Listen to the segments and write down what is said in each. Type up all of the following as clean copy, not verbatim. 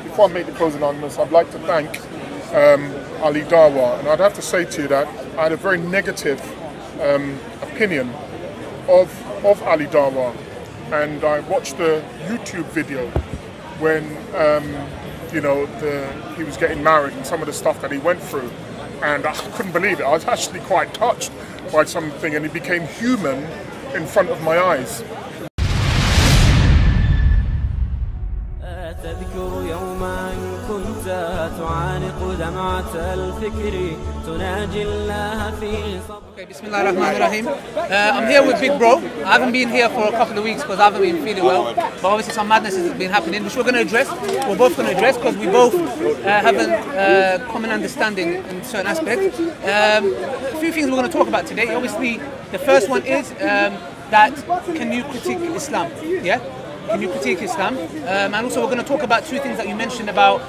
Before I make the closing arguments, I'd like to thank Ali DAWAH, and I'd have to say to you that I had a very negative opinion of Ali DAWAH, and I watched the YouTube video when he was getting married and some of the stuff that he went through, and I couldn't believe it. I was actually quite touched by something, and he became human in front of my eyes. تذكر يوما كنت تعانق دمعة الفكر تناجي الله في Okay, Bismillah ar-Rahman ar-Rahim. I'm here with BIGBRO. I haven't been here for a couple of weeks because I haven't been feeling well. But obviously some madness has been happening, which we're going to address. We're both going to address because we both have a common understanding in certain aspects. A few things we're going to talk about today. Obviously, the first one is that can you critique Islam? Yeah? Can you critique Islam? And also we're going to talk about two things that you mentioned about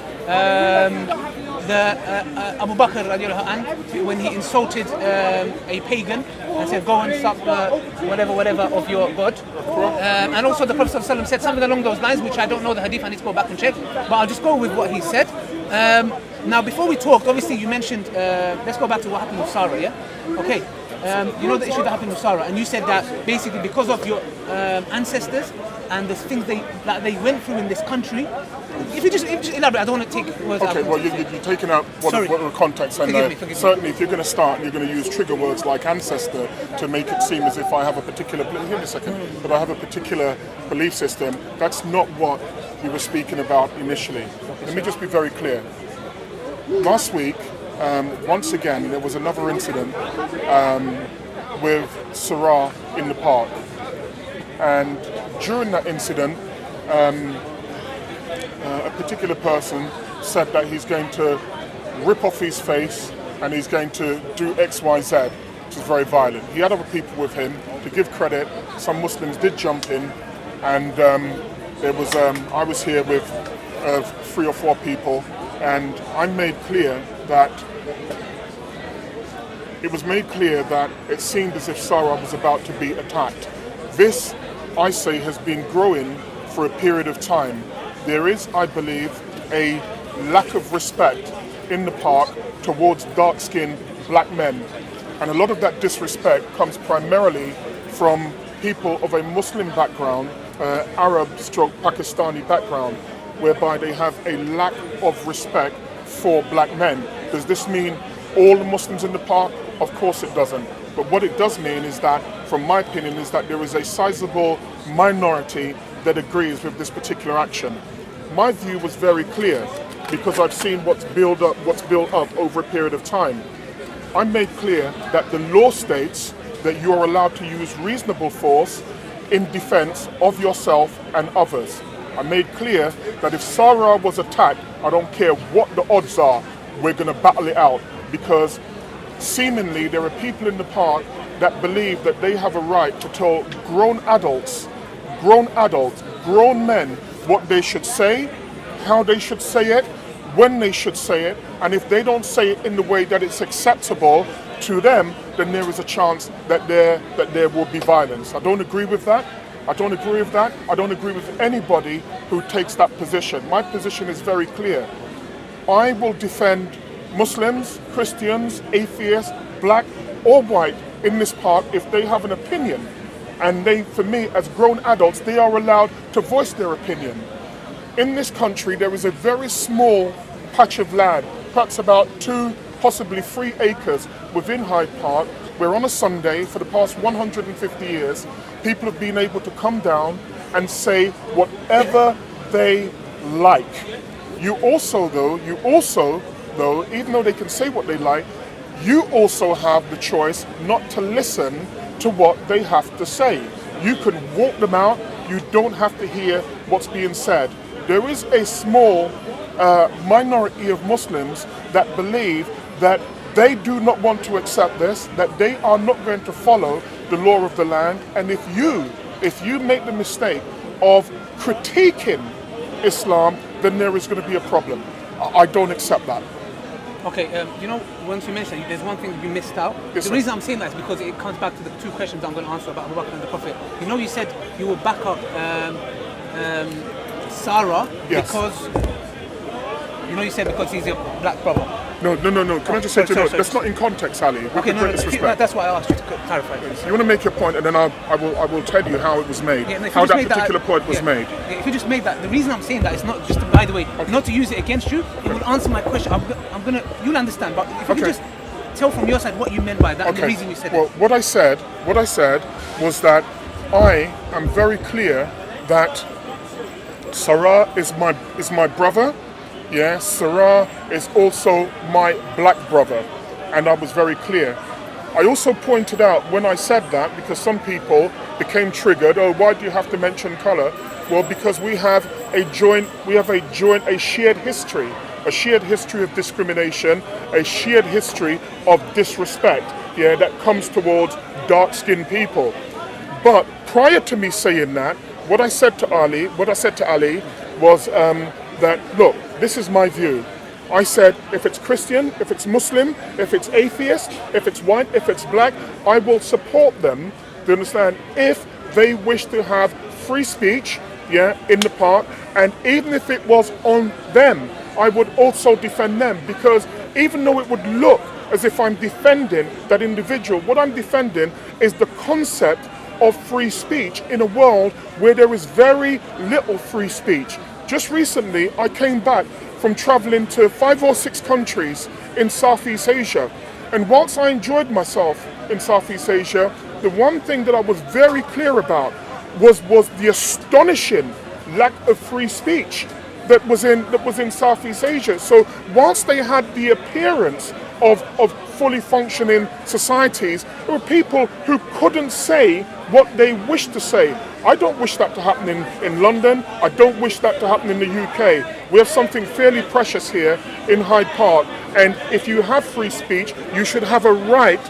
Abu Bakr radiallahu anh, when he insulted a pagan and said, go and suck whatever of your God. And also the Prophet ﷺ said something along those lines, which I don't know the hadith, I need to go back and check, but I'll just go with what he said. Now before we talk, obviously you mentioned, let's go back to what happened with Sarah, yeah? Okay. You know the issue that happened with Sarah, and you said that basically because of your ancestors and the things that they went through in this country. If you just elaborate, I don't want to take words out. Okay, well you're taking out what the context, and certainly if you're going to start and you're going to use trigger words like ancestor to make it seem as if I have a particular, give me a second, that I have a particular belief system, that's not what we were speaking about initially. Let me just be very clear. Last week, once again, there was another incident with Sarah in the park, and during that incident, a particular person said that he's going to rip off his face and he's going to do X, Y, Z, which is very violent. He had other people with him. To give credit, some Muslims did jump in, and there was I was here with 3 or 4 people, and I made clear that it seemed as if Sarah was about to be attacked. This, I say, has been growing for a period of time. There is, I believe, a lack of respect in the park towards dark-skinned black men. And a lot of that disrespect comes primarily from people of a Muslim background, Arab/Pakistani background, whereby they have a lack of respect for black men. Does this mean all the Muslims in the park? Of course it doesn't. But what it does mean is that, from my opinion, is that there is a sizable minority that agrees with this particular action. My view was very clear because I've seen what's built up over a period of time. I made clear that the law states that you are allowed to use reasonable force in defense of yourself and others. I made clear that if Sarah was attacked, I don't care what the odds are, we're going to battle it out, because seemingly there are people in the park that believe that they have a right to tell grown adults, grown men, what they should say, how they should say it, when they should say it, and if they don't say it in the way that it's acceptable to them, then there is a chance that there will be violence. I don't agree with that. I don't agree with that. I don't agree with anybody who takes that position. My position is very clear. I will defend Muslims, Christians, atheists, black or white in this park if they have an opinion. And they, for me, as grown adults, they are allowed to voice their opinion. In this country, there is a very small patch of land, perhaps about 2, possibly 3 acres within Hyde Park, where on a Sunday, for the past 150 years, people have been able to come down and say whatever they like. You also, though, even though they can say what they like, you also have the choice not to listen to what they have to say. You can walk them out, you don't have to hear what's being said. There is a small minority of Muslims that believe that they do not want to accept this, that they are not going to follow the law of the land, and if you make the mistake of critiquing Islam, then there is going to be a problem. I don't accept that. Okay, once you mentioned there's one thing you missed out. Yes, the reason I'm saying that is because it comes back to the 2 questions I'm going to answer about Abu Bakr and the Prophet. You said you will back up Sarah, yes, because You know, you said because he's your black brother. No. Can I just say to you, sorry. that's not in context, Ali. With Okay, the greatest respect. that's why I asked you to clarify. You want to make your point, and then I will tell you how it was made, Yeah, if how you just that made particular point was made. Yeah, if you just made that, the reason I'm saying that is not just, by the way, not to use it against you. It will answer my question. You'll understand. But if you could just tell from your side what you meant by that, and the reason you said it. What I said was that I am very clear that Sarah is my brother. Yeah, Sarah is also my black brother, and I was very clear. I also pointed out when I said that, because some people became triggered. Oh, why do you have to mention color? Well, because we have a shared history of discrimination, a shared history of disrespect. Yeah, that comes towards dark-skinned people. But prior to me saying that, what I said to Ali was that, look, this is my view. I said, if it's Christian, if it's Muslim, if it's atheist, if it's white, if it's black, I will support them, do you understand, if they wish to have free speech, in the park, and even if it was on them, I would also defend them, because even though it would look as if I'm defending that individual, what I'm defending is the concept of free speech in a world where there is very little free speech. Just recently, I came back from traveling to 5 or 6 countries in Southeast Asia. And whilst I enjoyed myself in Southeast Asia, the one thing that I was very clear about was the astonishing lack of free speech that was in Southeast Asia. So whilst they had the appearance of fully functioning societies, there were people who couldn't say what they wished to say. I don't wish that to happen in London. I don't wish that to happen in the UK. We have something fairly precious here in Hyde Park. And if you have free speech, you should have a right,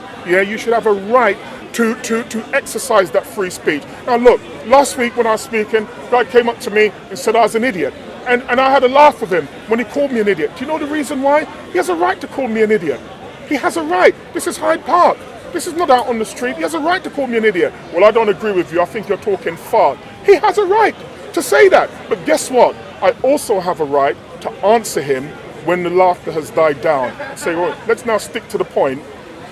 to exercise that free speech. Now look, last week when I was speaking, a guy came up to me and said I was an idiot. And I had a laugh with him when he called me an idiot. Do you know the reason why? He has a right to call me an idiot. He has a right. This is Hyde Park. This is not out on the street. He has a right to call me an idiot. Well, I don't agree with you. I think you're talking fart. He has a right to say that. But guess what? I also have a right to answer him when the laughter has died down. Say, well, let's now stick to the point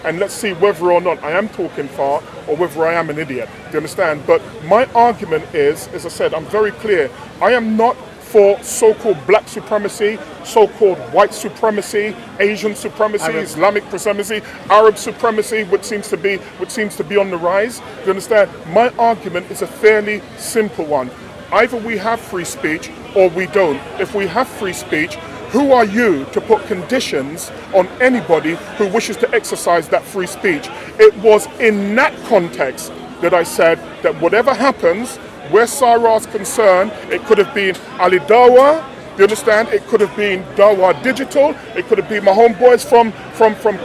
and let's see whether or not I am talking fart or whether I am an idiot. Do you understand? But my argument is, as I said, I'm very clear. I am not for so-called black supremacy, so-called white supremacy, Asian supremacy, Islamic supremacy, Arab supremacy, which seems to be on the rise. Do you understand? My argument is a fairly simple one. Either we have free speech or we don't. If we have free speech, who are you to put conditions on anybody who wishes to exercise that free speech? It was in that context that I said that whatever happens, where Sarah's concerned, it could have been Ali DAWAH, do you understand? It could have been DAWAH Digital, it could have been my homeboys from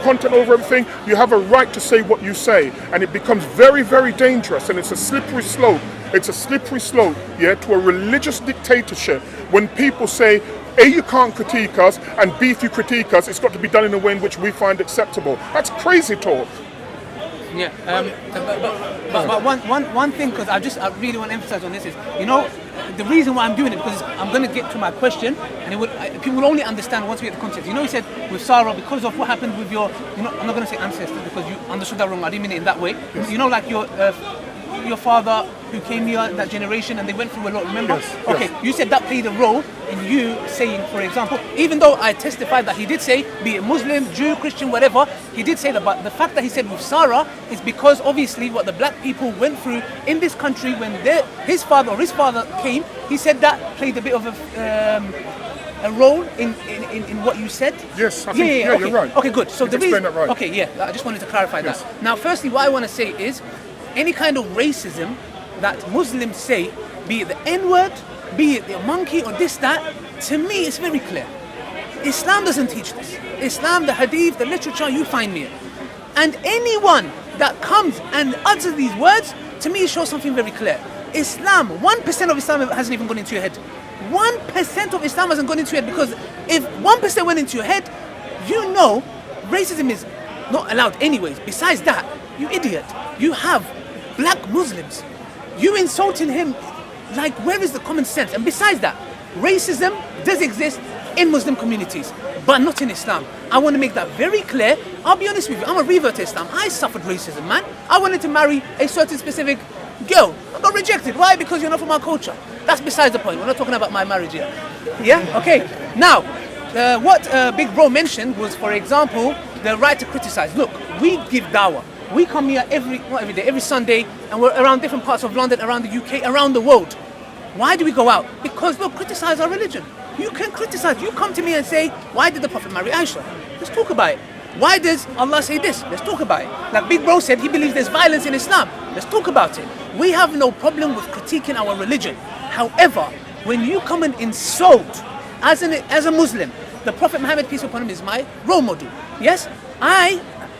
Content Over Everything. You have a right to say what you say, and it becomes very, very dangerous, and it's a slippery slope. It's a slippery slope, to a religious dictatorship when people say, A, you can't critique us, and B, if you critique us, it's got to be done in a way in which we find acceptable. That's crazy talk. Yeah, but one thing, because I really want to emphasize on this is, the reason why I'm doing it, because I'm going to get to my question, and people will only understand once we get the context. You said with Sarah, because of what happened with your, I'm not going to say ancestors, because you understood that wrong. I didn't mean it in that way. Yes. Like your father who came here, that generation, and they went through a lot, remember? Yes. Okay, yes. You said that played a role in you saying, for example, even though I testified that he did say, be it Muslim, Jew, Christian, whatever, he did say that, but the fact that he said with Sarah is because obviously what the black people went through in this country when his father came, he said that played a bit of a role in what you said? Yes, I think, okay. You're right. Okay, good. So you explained that right. Okay, yeah, I just wanted to clarify that. Now, firstly, what I want to say is, any kind of racism that Muslims say, be it the N-word, be it the monkey or this, that, to me it's very clear. Islam doesn't teach this. Islam, the hadith, the literature, you find me in. And anyone that comes and utters these words, to me shows something very clear. Islam, 1% of Islam hasn't even gone into your head. 1% of Islam hasn't gone into your head, because if 1% went into your head, racism is not allowed anyways. Besides that, you idiot, you have black Muslims. You insulting him, like, where is the common sense? And besides that, racism does exist in Muslim communities, but not in Islam. I want to make that very clear. I'll be honest with you, I'm a revert to Islam. I suffered racism, man. I wanted to marry a certain specific girl. I got rejected. Why? Because you're not from our culture. That's besides the point. We're not talking about my marriage here. Yeah? Okay. Now, what Big Bro mentioned was, for example, the right to criticize. Look, we give dawah. We come here every Sunday, and we're around different parts of London, around the UK, around the world. Why do we go out? Because, look, criticize our religion. You can criticize. You come to me and say, why did the Prophet marry Aisha? Let's talk about it. Why does Allah say this? Let's talk about it. Like Big Bro said, he believes there's violence in Islam. Let's talk about it. We have no problem with critiquing our religion. However, when you come and insult, as a Muslim, the Prophet Muhammad, peace be upon him, is my role model. Yes,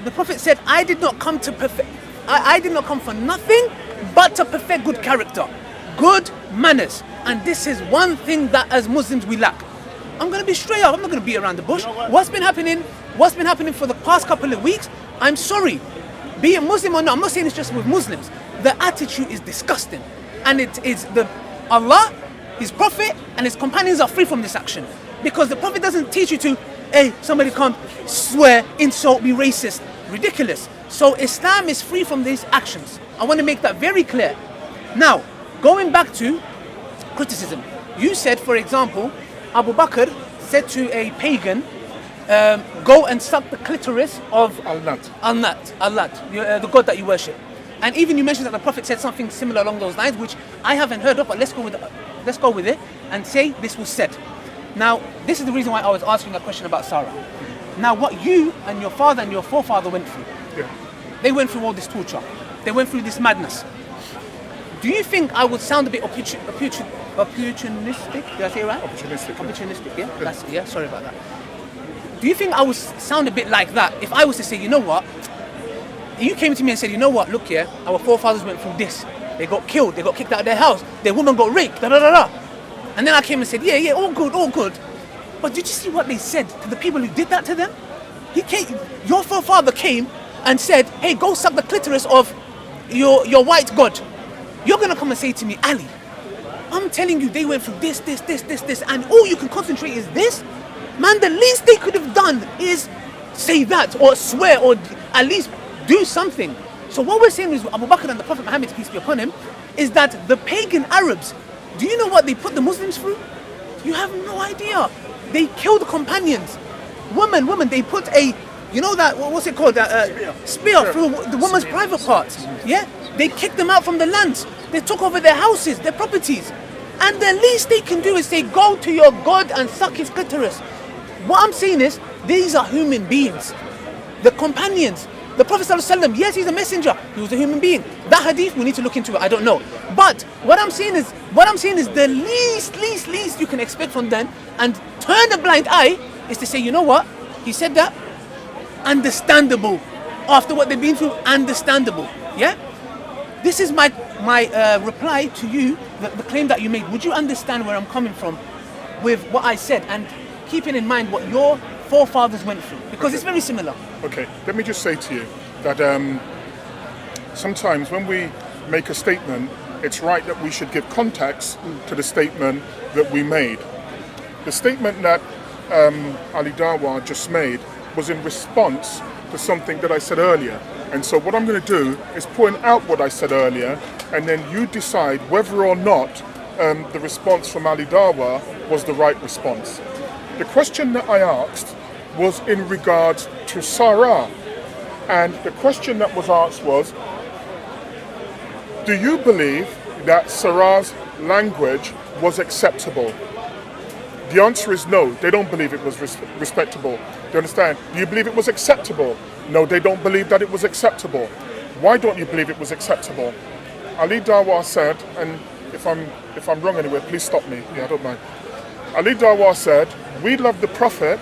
the Prophet said, I did not come to perfect. I did not come for nothing but to perfect good character, good manners. And this is one thing that as Muslims we lack. I'm going to be straight up. I'm not going to beat around the bush. What's been happening for the past couple of weeks, I'm sorry, be it Muslim or not, I'm not saying it's just with Muslims. The attitude is disgusting. And it is Allah, His Prophet and His companions are free from this action. Because the Prophet doesn't teach you to, hey, somebody can't swear, insult, be racist. Ridiculous. So Islam is free from these actions. I want to make that very clear. Now, going back to criticism. You said, for example, Abu Bakr said to a pagan, go and suck the clitoris of Al-Nat, the god that you worship. And even you mentioned that the Prophet said something similar along those lines, which I haven't heard of, but let's go with it and say this was said. Now, this is the reason why I was asking a question about Sarah. Now, what you and your father and your forefather went through, they went through all this torture. They went through this madness. Do you think I would sound a bit opportunistic? Did I say it right? Opportunistic, yeah? Sorry about that. Do you think I would sound a bit like that if I was to say, you know what? You came to me and said, you know what, look here, our forefathers went through this. They got killed, they got kicked out of their house, their woman got raped, da-da-da-da. And then I came and said, yeah, all good. But did you see what they said to the people who did that to them? Your forefather came and said, hey, go suck the clitoris of your white god. You're going to come and say to me, Ali, I'm telling you they went through this, and all you can concentrate is this? Man, the least they could have done is say that, or swear, or at least do something. So what we're saying is Abu Bakr and the Prophet Muhammad, peace be upon him, is that the pagan Arabs, do you know what they put the Muslims through? You have no idea. They killed the companions. Women, they put a, you know that, what's it called? Spear through the woman's private parts. Yeah? They kicked them out from the lands. They took over their houses, their properties. And the least they can do is say, go to your God and suck his clitoris. What I'm saying is, these are human beings. The companions, the Prophet ﷺ, yes, he's a messenger. He was a human being. That hadith, we need to look into it. I don't know. But what I'm saying is the least you can expect from them and turn a blind eye is to say, you know what? He said that. Understandable. After what they've been through, understandable. Yeah? This is my reply to you, the claim that you made. Would you understand where I'm coming from with what I said and keeping in mind what your forefathers went through? Because it's very similar. Okay, let me just say to you that sometimes when we make a statement, it's right that we should give context to the statement that we made. The statement that Ali DAWAH just made was in response to something that I said earlier. And so what I'm going to do is point out what I said earlier, and then you decide whether or not the response from Ali DAWAH was the right response. The question that I asked was in regards to Sarah. And the question that was asked was, do you believe that Sarah's language was acceptable? The answer is no, they don't believe it was respectable. Do you understand? Do you believe it was acceptable? No, they don't believe that it was acceptable. Why don't you believe it was acceptable? Ali DAWAH said, and if I'm wrong anywhere, please stop me. Yeah, I don't mind. Ali DAWAH said, we love the Prophet,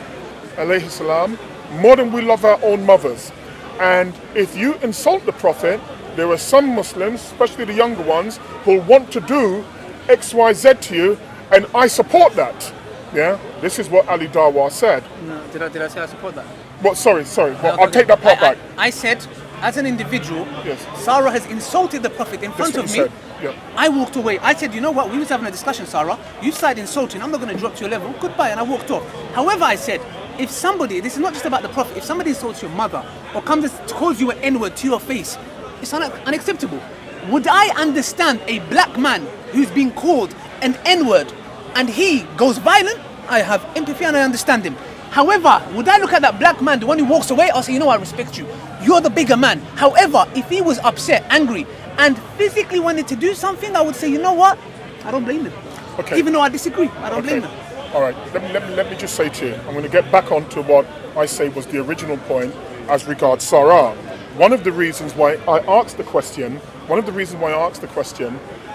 alayhi salam, more than we love our own mothers. And if you insult the Prophet, there are some Muslims, especially the younger ones, who will want to do X, Y, Z to you, and I support that. Yeah, this is what Ali DAWAH said. No, did I say I support that? What? Sorry. Well, I'll take that part back. I said as an individual, Yes. Sarah has insulted the Prophet in front That's of what me. he said. Yeah. I walked away. I said, you know what? We was having a discussion, Sarah. You started insulting. I'm not going to drop to your level. Goodbye. And I walked off. However, I said, if somebody, this is not just about the Prophet, if somebody insults your mother or comes and calls you an N-word to your face, it's unacceptable. Would I understand a black man who's been called an N-word and he goes violent? I have empathy and I understand him. However, would I look at that black man, the one who walks away, I'll say, you know, I respect you. You're the bigger man. However, if he was upset, angry, and physically wanted to do something, I would say, you know what? I don't blame him. Okay. Even though I disagree, I don't blame him. All right. Let me just say to you, I'm going to get back onto what I say was the original point as regards Sarah. One of the reasons why I asked the question,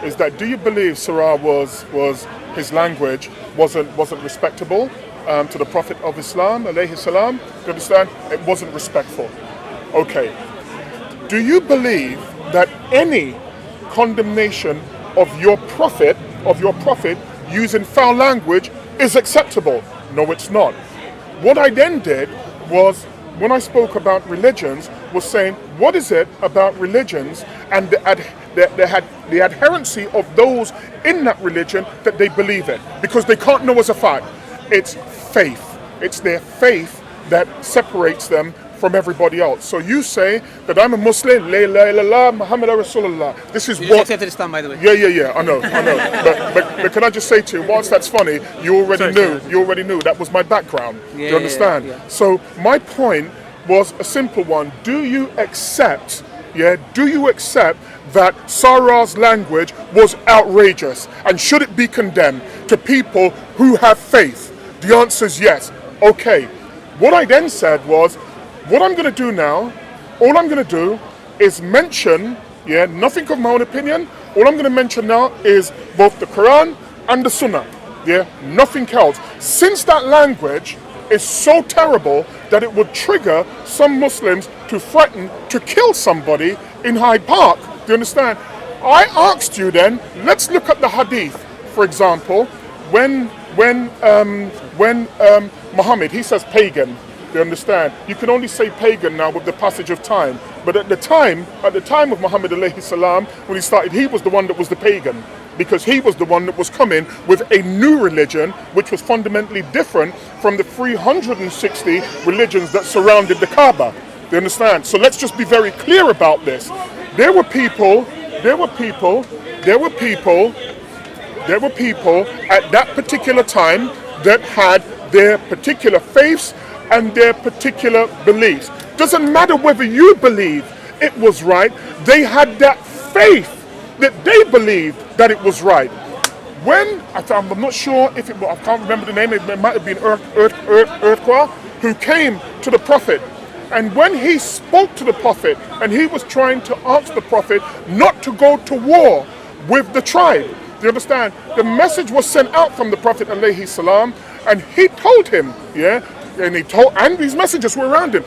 is that do you believe Sarah was his language wasn't respectable to the Prophet of Islam, alayhi salam? Do you understand? It wasn't respectful. Okay. Do you believe that any condemnation of your prophet using foul language is acceptable? No, it's not. What I then did was, when I spoke about religions, was saying, what is it about religions and the adherency of those in that religion that they believe in? Because they can't know as a fact. It's faith. It's their faith that separates them from everybody else. So you say that I'm a Muslim, la ilaha illallah, Muhammad Rasulullah. This is You what. accepted Islam, by the way. Yeah. I know. but can I just say to you, whilst that's funny, you already knew that was my background. Do you understand? Yeah. So my point was a simple one. Do you accept that Sarah's language was outrageous, and should it be condemned to people who have faith? The answer is yes. Okay. What I then said was, what I'm going to do now, all I'm going to do is mention, nothing of my own opinion. All I'm going to mention now is both the Quran and the Sunnah. Nothing else. Since that language is so terrible that it would trigger some Muslims to threaten to kill somebody in Hyde Park. Do you understand? I asked you then, let's look at the hadith. For example, when Muhammad, he says pagan. Do you understand? You can only say pagan now with the passage of time. But at the time of Muhammad alayhi salam, when he started, he was the one that was the pagan, because he was the one that was coming with a new religion which was fundamentally different from the 360 religions that surrounded the Kaaba. Do you understand? So let's just be very clear about this. There were people at that particular time that had their particular faiths and their particular beliefs. Doesn't matter whether you believe it was right, they had that faith that they believed that it was right. When, I'm not sure if it, I can't remember the name, it might have been Earthquake, who came to the Prophet. And when he spoke to the Prophet and he was trying to ask the Prophet not to go to war with the tribe, do you understand? The message was sent out from the Prophet alayhi salam, and he told him, and his messengers were around him.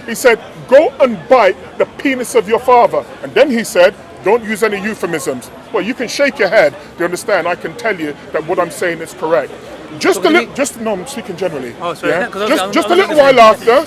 He said, go and bite the penis of your father. And then he said, don't use any euphemisms. Well, you can shake your head. Do you understand? I can tell you that what I'm saying is correct. No, I'm speaking generally. Oh, sorry. Yeah? Just a little while after,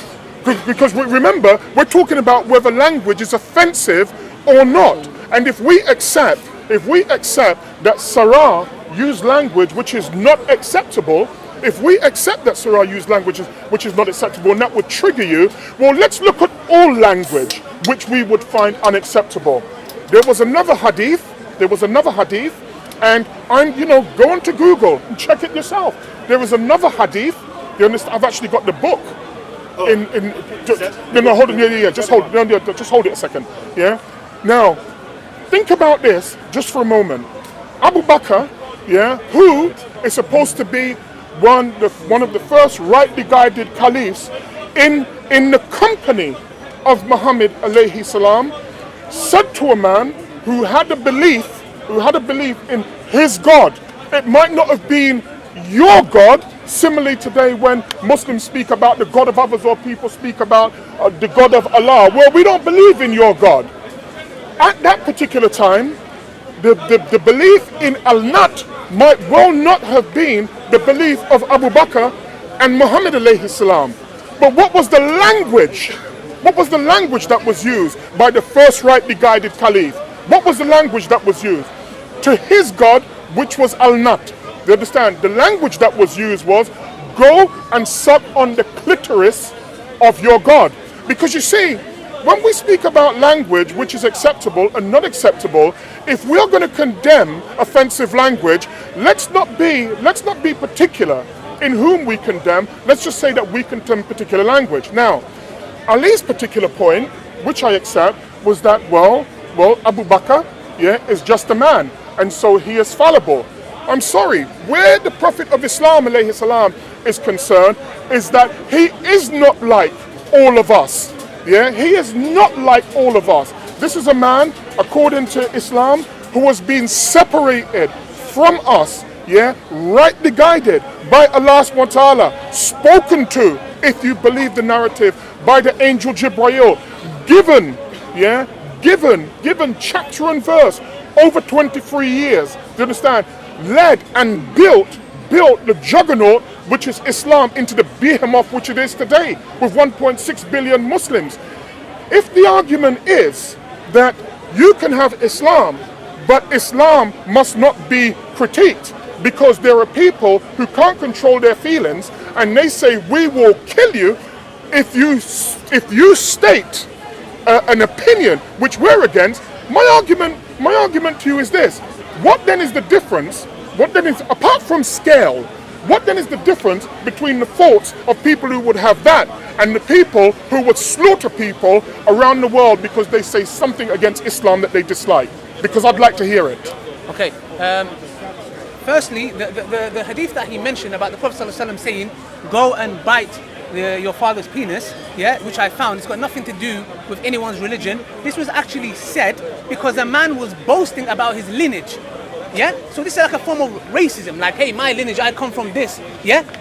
because remember, we're talking about whether language is offensive or not. And if we accept that Sarah used language which is not acceptable, if we accept that Sarah used language which is not acceptable, and that would trigger you, well, let's look at all language which we would find unacceptable. There was another hadith, and go onto Google and check it yourself. There is another hadith. You understand? I've actually got the book. Hold it a second. Yeah. Now, think about this just for a moment. Abu Bakr, who is supposed to be one of the first rightly guided caliphs in the company of Muhammad alayhi salam, said to a man who had a belief in his God. It might not have been your God. Similarly today, when Muslims speak about the God of others, or people speak about the God of Allah, well, we don't believe in your God. At that particular time, the belief in Al-Nat might well not have been the belief of Abu Bakr and Muhammad alayhi salam. But what was the language What was the language that was used by the first rightly guided caliph? What was the language that was used? To his God, which was Al-Nat. You understand? The language that was used was, go and suck on the clitoris of your God. Because you see, when we speak about language which is acceptable and not acceptable, if we are going to condemn offensive language, let's not be particular in whom we condemn. Let's just say that we condemn particular language. Now, Ali's particular point, which I accept, was that, well, Abu Bakr, is just a man, and so he is fallible. I'm sorry, where the Prophet of Islam, alayhi salam, is concerned, is that he is not like all of us. Yeah, he is not like all of us. This is a man, according to Islam, who has been separated from us, rightly guided by Allah subhanahu wa ta'ala, spoken to, if you believe the narrative, by the angel Jibreel, given chapter and verse over 23 years. Do you understand? Led and built the juggernaut which is Islam into the behemoth which it is today, with 1.6 billion Muslims. If the argument is that you can have Islam, but Islam must not be critiqued because there are people who can't control their feelings, and they say we will kill you if you state an opinion which we're against. My argument to you is this: what then is the difference? What then is, apart from scale, what then is the difference between the thoughts of people who would have that and the people who would slaughter people around the world because they say something against Islam that they dislike? Because I'd like to hear it. Okay. Firstly, the hadith that he mentioned about the Prophet ﷺ saying, go and bite your father's penis, which I found, it's got nothing to do with anyone's religion. This was actually said because a man was boasting about his lineage. So this is like a form of racism, like, hey, my lineage, I come from this.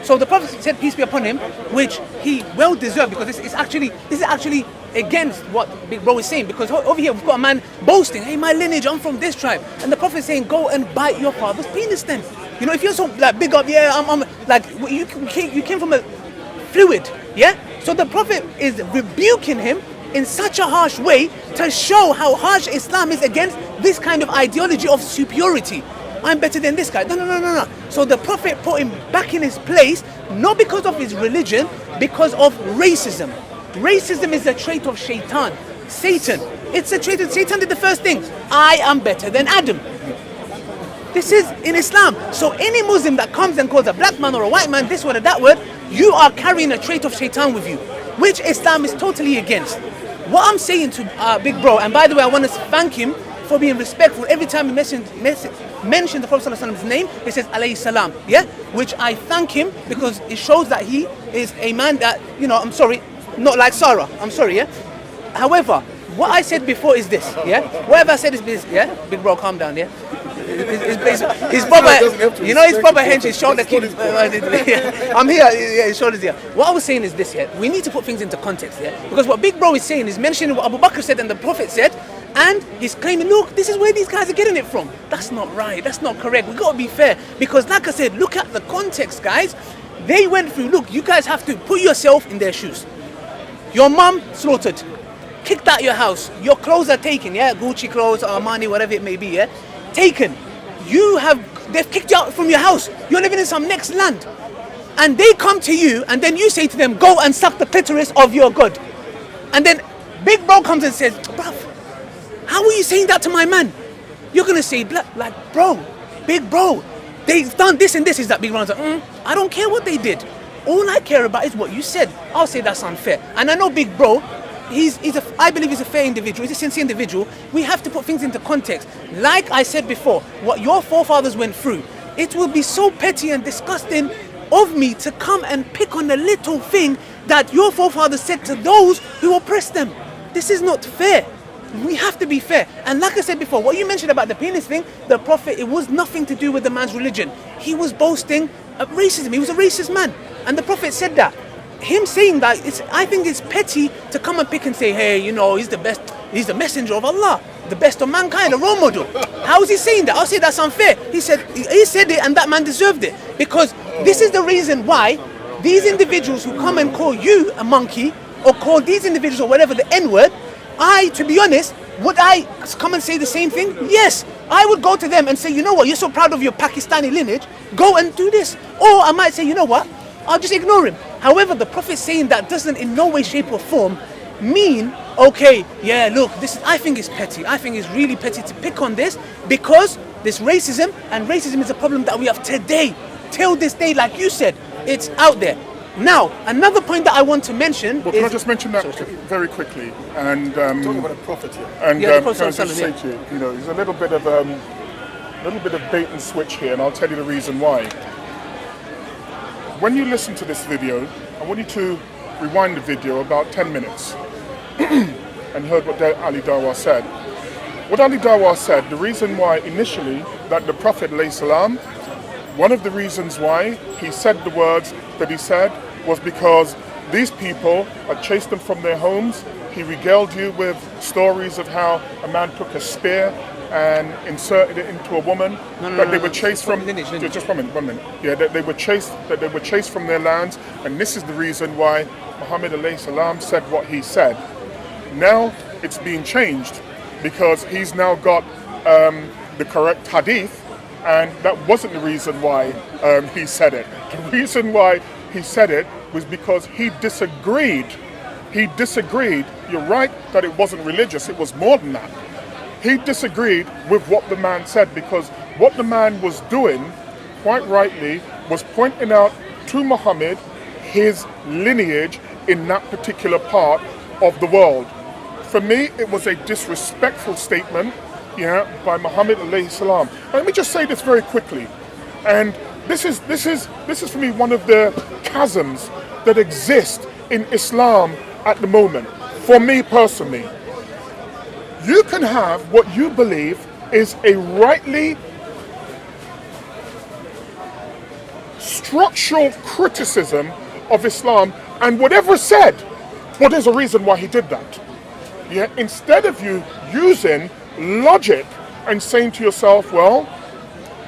So the Prophet said, peace be upon him, which he well deserved, because this is actually against what Big Bro is saying, because over here we've got a man boasting, hey, my lineage, I'm from this tribe, and the Prophet is saying, go and bite your father's penis then. You know, if you're so like big up, I'm like, you came from a fluid, So the Prophet is rebuking him in such a harsh way to show how harsh Islam is against this kind of ideology of superiority. I'm better than this guy. No. So the Prophet put him back in his place, not because of his religion, because of racism. Racism is a trait of Shaitan, Satan. It's a trait of Satan. Did the first thing. I am better than Adam. This is in Islam. So any Muslim that comes and calls a black man or a white man this word or that word, you are carrying a trait of Shaitan with you, which Islam is totally against. What I'm saying to Big Bro, and by the way, I want to thank him for being respectful. Every time he mentioned the Prophet ﷺ's name, he says alayhi salam, which I thank him, because it shows that he is a man that, I'm sorry, not like Sarah, I'm sorry, However, what I said before is this, whatever I said is this, Big Bro, calm down, his proper, his proper hench, his shoulder keep, I'm here, his shoulder's here. What I was saying is this, we need to put things into context, because what Big Bro is saying is mentioning what Abu Bakr said and the Prophet said, and he's claiming, look, this is where these guys are getting it from. That's not right, that's not correct. We've got to be fair, because like I said, look at the context, guys. They went through, look, you guys have to put yourself in their shoes. Your mum slaughtered, kicked out your house, your clothes are taken, Gucci clothes, Armani, whatever it may be, taken. They've kicked you out from your house. You're living in some next land. And they come to you, and then you say to them, go and suck the clitoris of your God. And then Big Bro comes and says, bruv, how are you saying that to my man? You're going to say, like, bro, Big Bro, they've done this and this. Is that Big Bro's like, I don't care what they did. All I care about is what you said. I'll say that's unfair. And I know Big Bro, I believe he's a fair individual, he's a sincere individual. We have to put things into context. Like I said before, what your forefathers went through, it will be so petty and disgusting of me to come and pick on the little thing that your forefathers said to those who oppressed them. This is not fair. We have to be fair. And like I said before, what you mentioned about the penis thing, the Prophet, it was nothing to do with the man's religion. He was boasting of racism. He was a racist man. And the Prophet said that. Him saying that, I think it's petty to come and pick and say, hey, he's the best, he's the messenger of Allah, the best of mankind, a role model. How is he saying that? I'll say that's unfair. He said it, and that man deserved it. Because this is the reason why these individuals who come and call you a monkey or call these individuals or whatever the N-word, to be honest, would I come and say the same thing? Yes, I would go to them and say, you know what, you're so proud of your Pakistani lineage, go and do this. Or I might say, you know what, I'll just ignore him. However, the Prophet saying that doesn't in no way, shape or form mean, okay, yeah, look, I think it's petty. I think it's really petty to pick on this because there's racism, and racism is a problem that we have today. Till this day, like you said, it's out there. Now, another point that I want to mention can I just mention that very quickly? And talking about the Prophet here. And Yeah, the can I Prophet just say to you, there's a little bit of bait and switch here, and I'll tell you the reason why. When you listen to this video, I want you to rewind the video about 10 minutes and heard what Ali DAWAH said. What Ali DAWAH said, the reason why initially that the Prophet ﷺ, one of the reasons why he said the words that he said was because these people had chased them from their homes. He regaled you with stories of how a man took a spear and inserted it into a woman. They were chased from. Just 1 minute. Yeah, that they were chased from their lands, and this is the reason why Muhammad alayhi salam said what he said. Now it's being changed because he's now got the correct hadith, and that wasn't the reason why he said it. The reason why he said it was because he disagreed. He disagreed. You're right that it wasn't religious. It was more than that. He disagreed with what the man said because what the man was doing, quite rightly, was pointing out to Muhammad his lineage in that particular part of the world. For me, it was a disrespectful statement, by Muhammad alayhi salam. Let me just say this very quickly, and this is for me one of the chasms that exist in Islam at the moment. For me personally, you can have what you believe is a rightly structural criticism of Islam, and whatever said, well, there's a reason why he did that. Yeah, instead of you using logic and saying to yourself, well,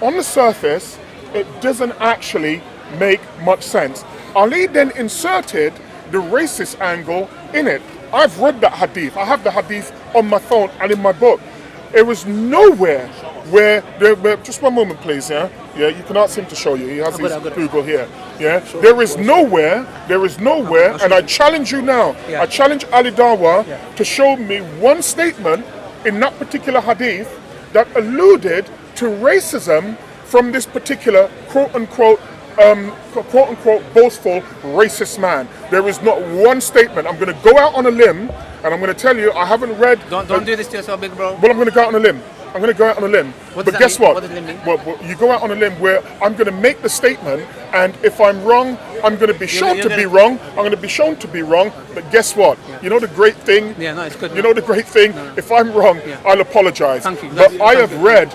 on the surface, it doesn't actually make much sense. Ali then inserted the racist angle in it. I've read that hadith. I have the hadith on my phone and in my book. It was nowhere where just 1 moment, please. Yeah, you can ask him to show you. He has his Google here. Yeah, there is nowhere, and I challenge you now. I challenge Ali DAWAH to show me one statement in that particular hadith that alluded to racism from this particular quote-unquote boastful racist man. There is not one statement. I'm going to go out on a limb and I'm going to tell you I haven't read. Don't do this to yourself, big bro. Well, I'm going to go out on a limb. But guess what? What does it mean? Well, you go out on a limb where I'm going to make the statement, and if I'm wrong, I'm going to be shown to be wrong. I'm going to be shown to be wrong. But guess what? You know the great thing? Yeah, no, it's good. You know the great thing? If I'm wrong, I'll apologize. Thank you. But I have read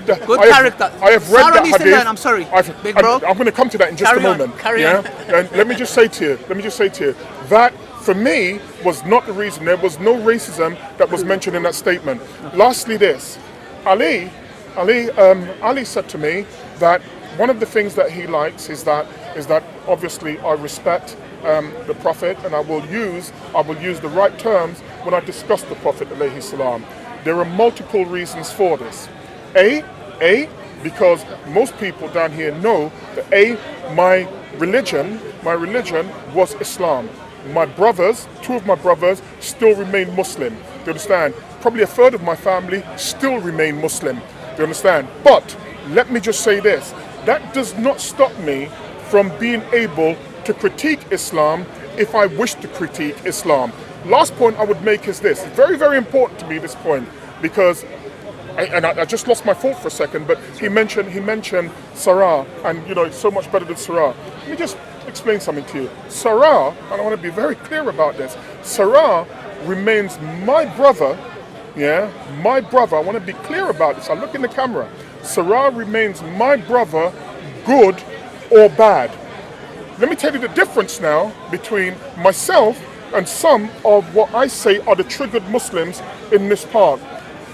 the. Good character. I have read Sarah that needs to hadith. learn, I'm sorry, big bro. I'm going to come to that in just Carry a on, moment. carry on. And let me just say to you that for me was not the reason. There was no racism that was mentioned in that statement. Lastly, this. Ali said to me that one of the things that he likes is that obviously I respect the Prophet, and I will use the right terms when I discuss the Prophet alayhi salam. There are multiple reasons for this. A, because most people down here know that my religion was Islam. My brothers, 2 of my brothers, still remain Muslim. Do you understand? Probably a third of my family still remain Muslim. Do you understand? But let me just say this. That does not stop me from being able to critique Islam if I wish to critique Islam. Last point I would make is this. It's very, very important to me, this point, because I just lost my thought for a second, but he mentioned Sarah, and it's so much better than Sarah. Let me just explain something to you. Sarah, and I want to be very clear about this, Sarah remains my brother. My brother. I want to be clear about this. I look in the camera. Sarah remains my brother, good or bad. Let me tell you the difference now between myself and some of what I say are the triggered Muslims in this part.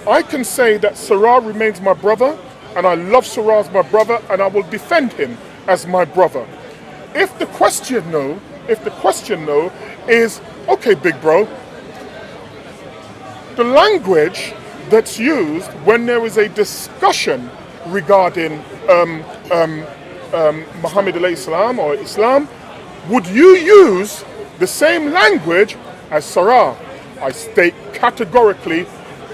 I can say that Sarah remains my brother, and I love Sarah as my brother, and I will defend him as my brother. If the question, though, if the question though is, okay, big bro, the language that's used when there is a discussion regarding Muhammad alayhi salam or Islam, would you use the same language as Sarah? I state categorically,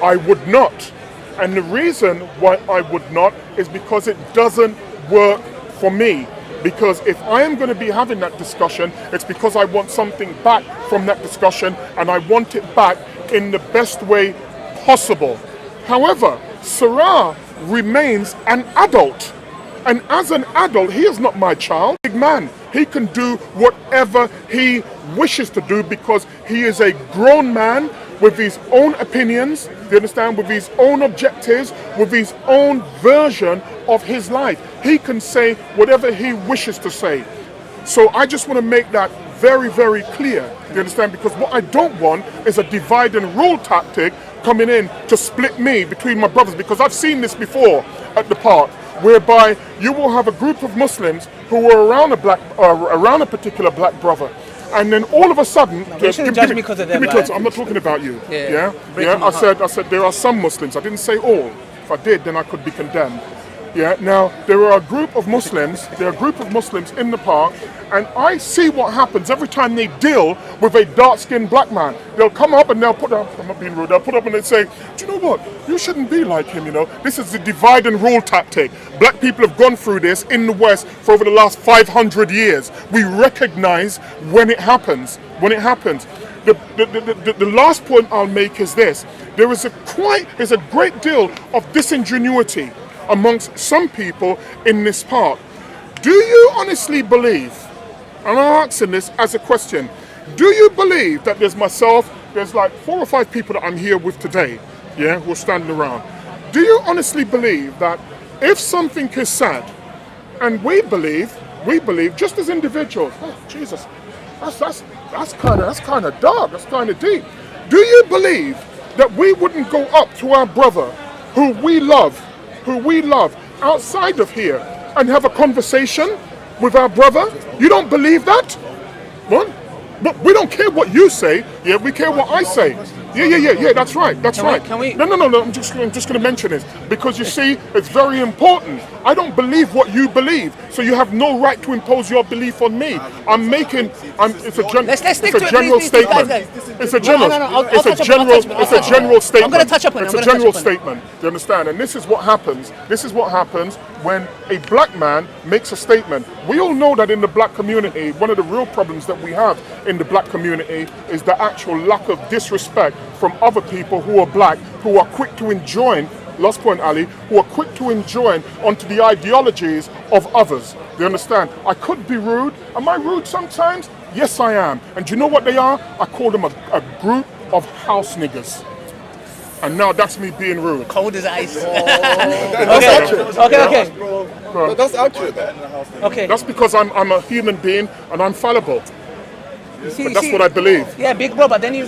I would not. And the reason why I would not is because it doesn't work for me. Because if I am going to be having that discussion, it's because I want something back from that discussion, and I want it back in the best way possible. However, Sarah remains an adult. And as an adult, he is not my child. Big man, he can do whatever he wishes to do because he is a grown man with his own opinions, do you understand, with his own objectives, with his own version of his life. He can say whatever he wishes to say. So I just want to make that very, very clear, do you understand, because what I don't want is a divide and rule tactic coming in to split me between my brothers, because I've seen this before at the park, whereby you will have a group of Muslims who were around a particular black brother, and then all of a sudden, you shouldn't judge me because of their black. I'm not talking about you. Yeah. I said there are some Muslims. I didn't say all. If I did, then I could be condemned. Yeah. Now there are a group of Muslims. In the park, and I see what happens every time they deal with a dark-skinned black man. They'll come up and they'll put up. I'm not being rude. They'll put up and they say, "Do you know what? You shouldn't be like him. You know, this is the divide and rule tactic. Black people have gone through this in the West for over the last 500 years. We recognize when it happens. The last point I'll make is this: there's a great deal of disingenuity amongst some people in this park. Do you honestly believe, and I'm asking this as a question, do you believe that there's like 4 or 5 people that I'm here with today, yeah, who are standing around. Do you honestly believe that if something is said, and we believe just as individuals, oh Jesus, that's kind of dark, that's kind of deep. Do you believe that we wouldn't go up to our brother who we love outside of here and have a conversation with our brother? You don't believe that? What? But we don't care what you say. Yeah, we care what I say. Yeah. That's right. Can we? No. I'm just going to mention this because you see, it's very important. I don't believe what you believe, so you have no right to impose your belief on me. It's a general statement. It's a general statement. I'm going to touch up on it. It's a general statement. Do you understand? And this is what happens. When a black man makes a statement. We all know that in the black community, one of the real problems that we have in the black community is the actual lack of disrespect from other people who are black, who are quick to enjoin, last point Ali, who are quick to enjoin onto the ideologies of others. Do you understand? I could be rude. Am I rude sometimes? Yes, I am. And do you know what they are? I call them a group of house niggas. And now that's me being rude. Cold as ice. Okay. That's accurate. Okay. That's because I'm a human being and I'm fallible. But that's what I believe. Yeah, big bro, but then you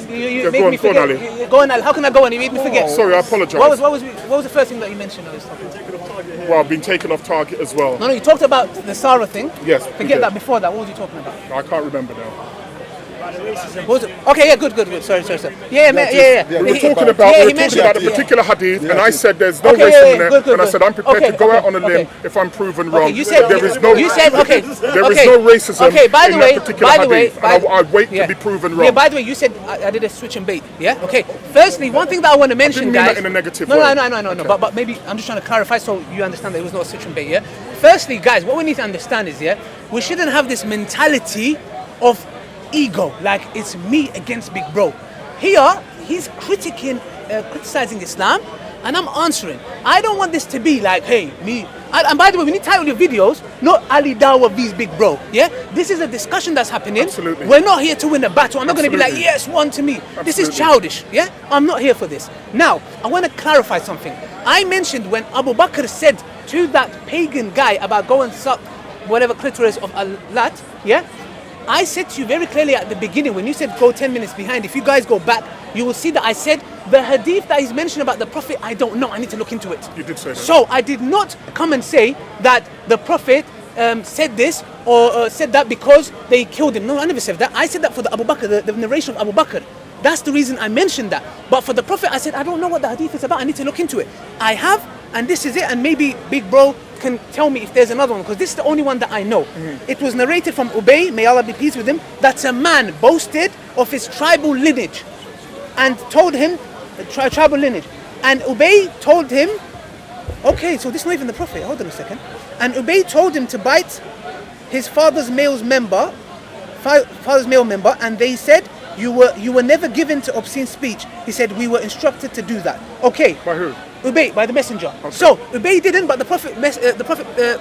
make me forget. Go on, Ali. How can I go on? You made me forget. Sorry, I apologize. What was the first thing that you mentioned? Well, I've been taken off target as well. No, you talked about the Sarah thing. Yes. Forget that before that. What was you talking about? I can't remember now. What was it? Okay, yeah, good. Sorry. Yeah. We were talking about a particular hadith, and I said there's no racism in it, and I said I'm prepared to go out on a limb if I'm proven wrong. Okay, you said there is no racism in that particular hadith, and I wait to be proven wrong. Yeah, by the way, you said I did a switch and bait. Yeah. Okay. Firstly, one thing that I want to mention, I didn't mean guys. that in a negative way. No. But maybe I'm just trying to clarify so you understand that it was not a switch and bait. Yeah. Firstly, guys, what we need to understand is we shouldn't have this mentality of ego, like it's me against Big Bro. Here, he's criticizing Islam, and I'm answering. I don't want this to be like, hey, me. And by the way, we need to title your videos, not Ali DAWAH vs Big Bro. Yeah, this is a discussion that's happening. Absolutely. We're not here to win a battle. I'm not going to be like, yes, one to me. Absolutely. This is childish. Yeah, I'm not here for this. Now, I want to clarify something. I mentioned when Abu Bakr said to that pagan guy about go and suck whatever clitoris of Allah. Yeah. I said to you very clearly at the beginning when you said go 10 minutes behind, if you guys go back, you will see that I said the hadith that is mentioned about the Prophet, I don't know, I need to look into it. You did say that. So I did not come and say that the Prophet said this or said that because they killed him. No, I never said that. I said that for the Abu Bakr, the narration of Abu Bakr. That's the reason I mentioned that. But for the Prophet, I said, I don't know what the hadith is about. I need to look into it. I have, and this is it. And maybe Big Bro can tell me if there's another one, because this is the only one that I know. It was narrated from Ubay, may Allah be pleased with him, that a man boasted of his tribal lineage and told him, tribal lineage. And Ubay told him, okay, so this is not even the Prophet. Hold on a second. And Ubay told him to bite his father's male member, and they said, you were never given to obscene speech. He said, we were instructed to do that. Okay. By who? Ubay, by the messenger. Okay. So Ubay didn't, but the Prophet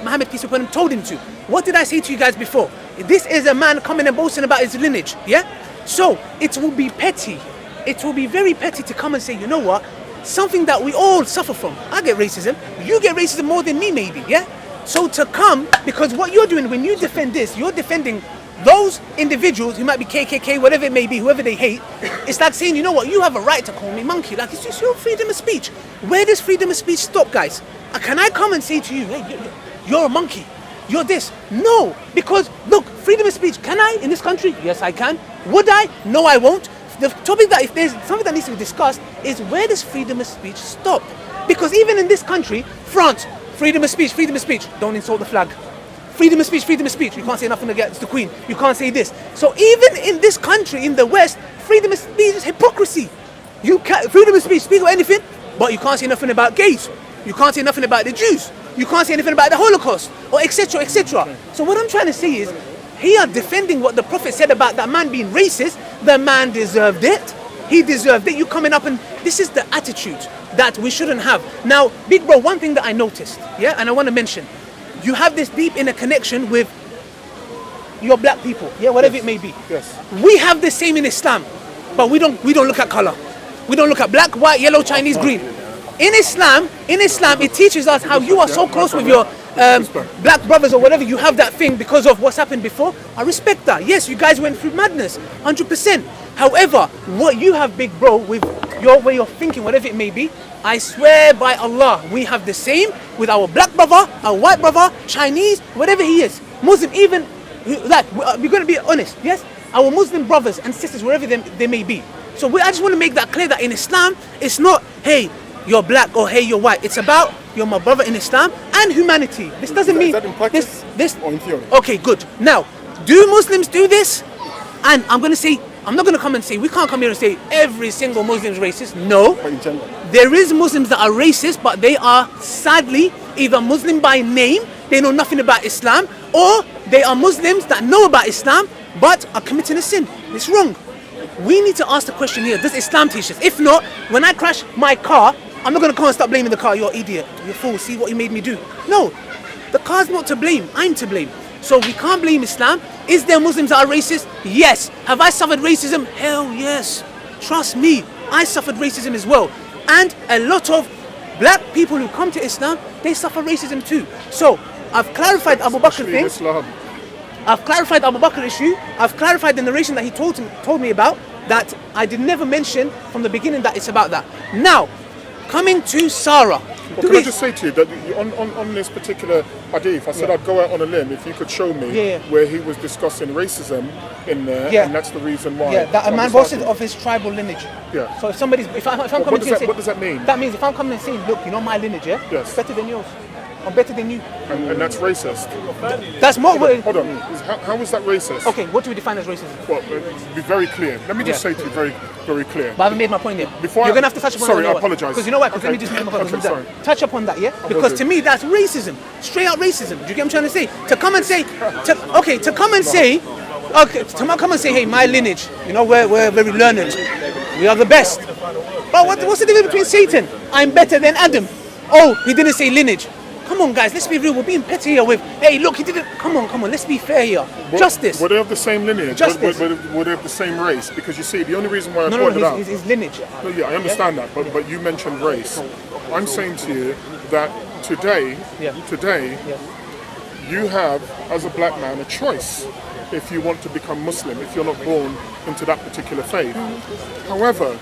Muhammad, peace be upon him, told him to. What did I say to you guys before? This is a man coming and boasting about his lineage. Yeah. So it will be petty. It will be very petty to come and say, you know what? Something that we all suffer from. I get racism. You get racism more than me, maybe. Yeah. So to come, because what you're doing when you defend this, you're defending those individuals who might be KKK, whatever it may be, whoever they hate. It's like saying, you know what, you have a right to call me monkey. Like, it's just your freedom of speech. Where does freedom of speech stop, guys? Can I come and say to you, hey, you're a monkey, you're this? No, because look, freedom of speech, can I in this country? Yes, I can. Would I? No, I won't. The topic that, if there's something that needs to be discussed, is where does freedom of speech stop? Because even in this country, France, freedom of speech, don't insult the flag. Freedom of speech, you can't say nothing against the Queen, you can't say this. So even in this country, in the West, freedom of speech is hypocrisy. You can't, freedom of speech, speak about anything, but you can't say nothing about gays, you can't say nothing about the Jews, you can't say anything about the Holocaust, or etc, etc. So what I'm trying to say is, here defending what the Prophet said about that man being racist, the man deserved it, he deserved it. You coming up and, this is the attitude that we shouldn't have. Now, Big Bro, one thing that I noticed, yeah, and I want to mention, you have this deep inner connection with your black people, yeah, whatever it may be. Yes. We have the same in Islam, but we don't look at color. We don't look at black, white, yellow, Chinese, green. In Islam, it teaches us how you are so close with your black brothers or whatever. You have that thing because of what's happened before. I respect that. Yes, you guys went through madness, 100%. However, what you have, Big Bro, with your way of thinking, whatever it may be, I swear by Allah, we have the same with our black brother, our white brother, Chinese, whatever he is, Muslim, even, like, we're going to be honest, yes? Our Muslim brothers and sisters, wherever they may be. So I just want to make that clear that in Islam, it's not, hey, you're black or hey, you're white. It's about, you're my brother in Islam and humanity. This doesn't mean, is that in practice this, or in theory? Okay, good. Now, do Muslims do this? And I'm going to say, I'm not going to come and say, we can't come here and say every single Muslim is racist. No. But in general. There is Muslims that are racist, but they are sadly either Muslim by name, they know nothing about Islam, or they are Muslims that know about Islam, but are committing a sin. It's wrong. We need to ask the question here, does Islam teach this? If not, when I crash my car, I'm not going to come and start blaming the car. You're an idiot, you're a fool, see what you made me do. No, the car's not to blame, I'm to blame. So we can't blame Islam. Is there Muslims that are racist? Yes. Have I suffered racism? Hell yes. Trust me, I suffered racism as well. And a lot of black people who come to Islam, they suffer racism too. So I've clarified Abu Bakr thing. I've clarified Abu Bakr issue. I've clarified the narration that he told me about, that I did never mention from the beginning that it's about that. Now, coming to Sarah. Well, can I just say to you that on this particular hadith, I said I'd go out on a limb if you could show me where he was discussing racism in there, and that's the reason why. Yeah, that a man boasted of his tribal lineage. Yeah. So if I'm coming to say, what does that mean? That means if I'm coming and saying, look, you know my lineage, yeah? Yes. It's better than yours. I'm better than you. And that's racist. That's more. Hold on. How is that racist? Okay, what do we define as racism? Well, be very clear. Let me just say to you very, very clear. But I haven't made my point yet. You're going to have to touch upon that. Sorry, I apologise. Because you know what? Because let me just make my point. Sorry. Touch upon that, yeah? Because to me, that's racism. Straight out racism. Do you get what I'm trying to say? To come and say, hey, my lineage, you know, we're very learned. We are the best. But what's the difference between Satan? I'm better than Adam. Oh, he didn't say lineage. Come on, guys, let's be real. We're being petty here with, hey, look, he didn't. Come on, let's be fair here. Justice. Were they of the same lineage? Justice. Were they of the same race? Because you see, the only reason why I pointed out. His lineage. No, yeah, I understand that, but you mentioned race. I'm saying to you that today, you have, as a black man, a choice if you want to become Muslim, if you're not born into that particular faith. However,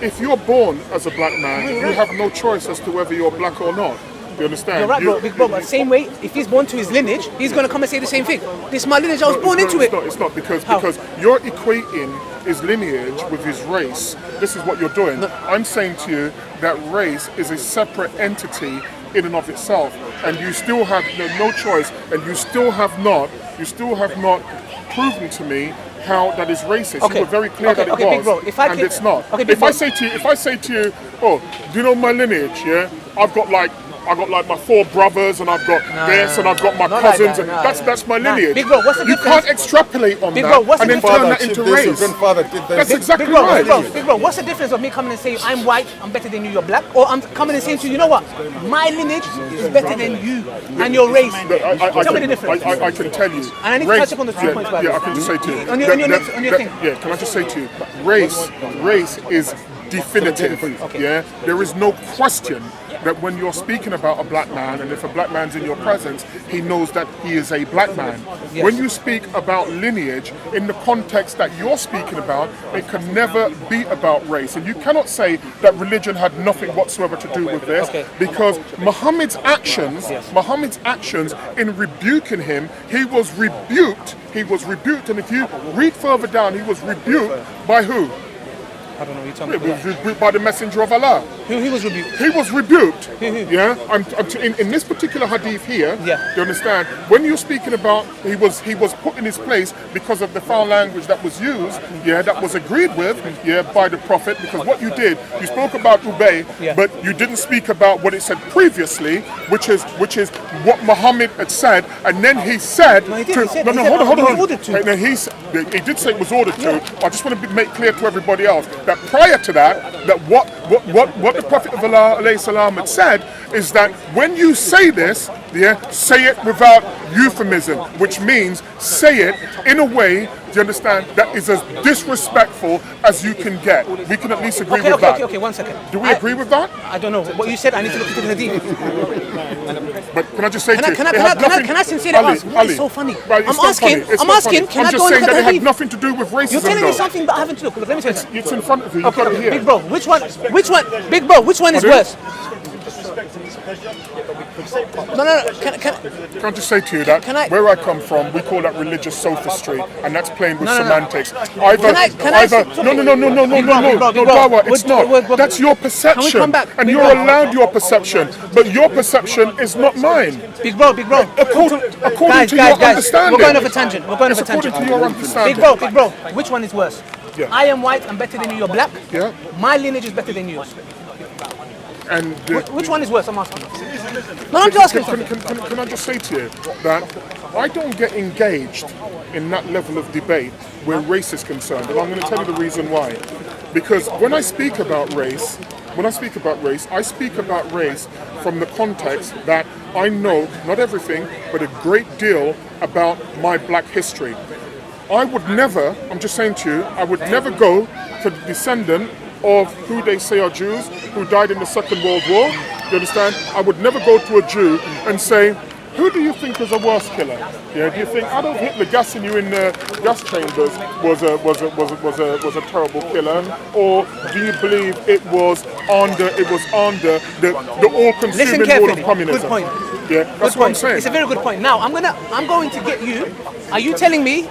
if you're born as a black man, you have no choice as to whether you're black or not. You understand? You're right, bro. Big bro. But same way, if he's born to his lineage, he's going to come and say the same thing. This is my lineage. I was born into it. It's not because you're equating his lineage with his race. This is what you're doing. I'm saying to you that race is a separate entity in and of itself, and you still have no choice, and you still have not proven to me how that is racist. Okay. You were very clear that it was, Big bro, and it's not. Okay, if I say to you, oh, do you know my lineage? Yeah, I've got like my 4 brothers, and I've got this, and I've got my cousins, and that's my lineage. Big bro, what's the difference? You can't extrapolate on Big that bro, what's and the then turn that difference? into race. Grandfather did this. That's exactly Big bro, right. Big bro, what's the difference of me coming and saying I'm white, I'm better than you, you're black, or I'm coming and saying to you, you know what, my lineage is better than you and your race. Tell me the difference. I can tell you. And I need to touch up on the 3 points. Yeah, I can just say to you. On your thing. Yeah, can I just say to you, race is definitive. Okay. Yeah, there is no question that when you're speaking about a black man, and if a black man's in your presence, he knows that he is a black man. Yes. When you speak about lineage, in the context that you're speaking about, it can never be about race. And you cannot say that religion had nothing whatsoever to do with this, because Muhammad's actions in rebuking him, he was rebuked, and if you read further down, he was rebuked by who? I don't know what you're talking He about. was rebuked by the messenger of Allah. He was rebuked. He was rebuked. Who? Yeah. In this particular hadith here. Yeah. Do you understand? When you're speaking about he was put in his place because of the foul language that was used. Yeah. That was agreed with. Yeah. By the Prophet, because what you did, you spoke about Ubay, but you didn't speak about what it said previously, which is what Muhammad had said, and then he said No, he did. to He said, hold I on. was ordered to. And then he did say it was ordered to. I just want to make clear to everybody else that prior to that what the Prophet of Allah alayhi salam had said is that when you say this, say it without euphemism, which means say it in a way, do you understand, that is as disrespectful as you can get. We can at least agree with that. Okay, 1 second. Do we agree with that? I don't know. What you said, I need to look into the hadith. But can I just say to you, Can I sincerely ask? Why is so funny? Right, it's not funny. It's I'm not asking, funny. can I'm I just go and saying look that at it the had hadith? nothing to do with racism. You're telling though. me something, but I haven't looked. Let me say something. It's in front of you. You've got it here. Big bro, which one, Big bro, which one is worse? No. Can I just say to you that where I come from, we call that religious sophistry, and that's playing with semantics. No, DAWAH, it's not. That's your perception, and you're allowed your perception, but your perception is not mine. Big bro. According to your understanding. We're going off a tangent. According to your understanding. Big bro, which one is worse? Yeah. I am white, I'm better than you, you're black. Yeah. My lineage is better than yours. And Which one is worse? I'm asking. No, I'm just asking. Can I just say to you that I don't get engaged in that level of debate where race is concerned, and I'm going to tell you the reason why. Because when I speak about race, I speak about race from the context that I know not everything, but a great deal about my black history. I would never, I'm just saying to you, I would never go to the descendant of who they say are Jews who died in the Second World War. You understand? I would never go to a Jew and say, who do you think is a worse killer? Yeah, do you think Adolf Hitler gassing you in the gas chambers was a terrible killer, or do you believe it was under the all-consuming rule of communism? Good point. Yeah, that's what I'm saying. It's a very good point. Now I'm going to get you. Are you telling me,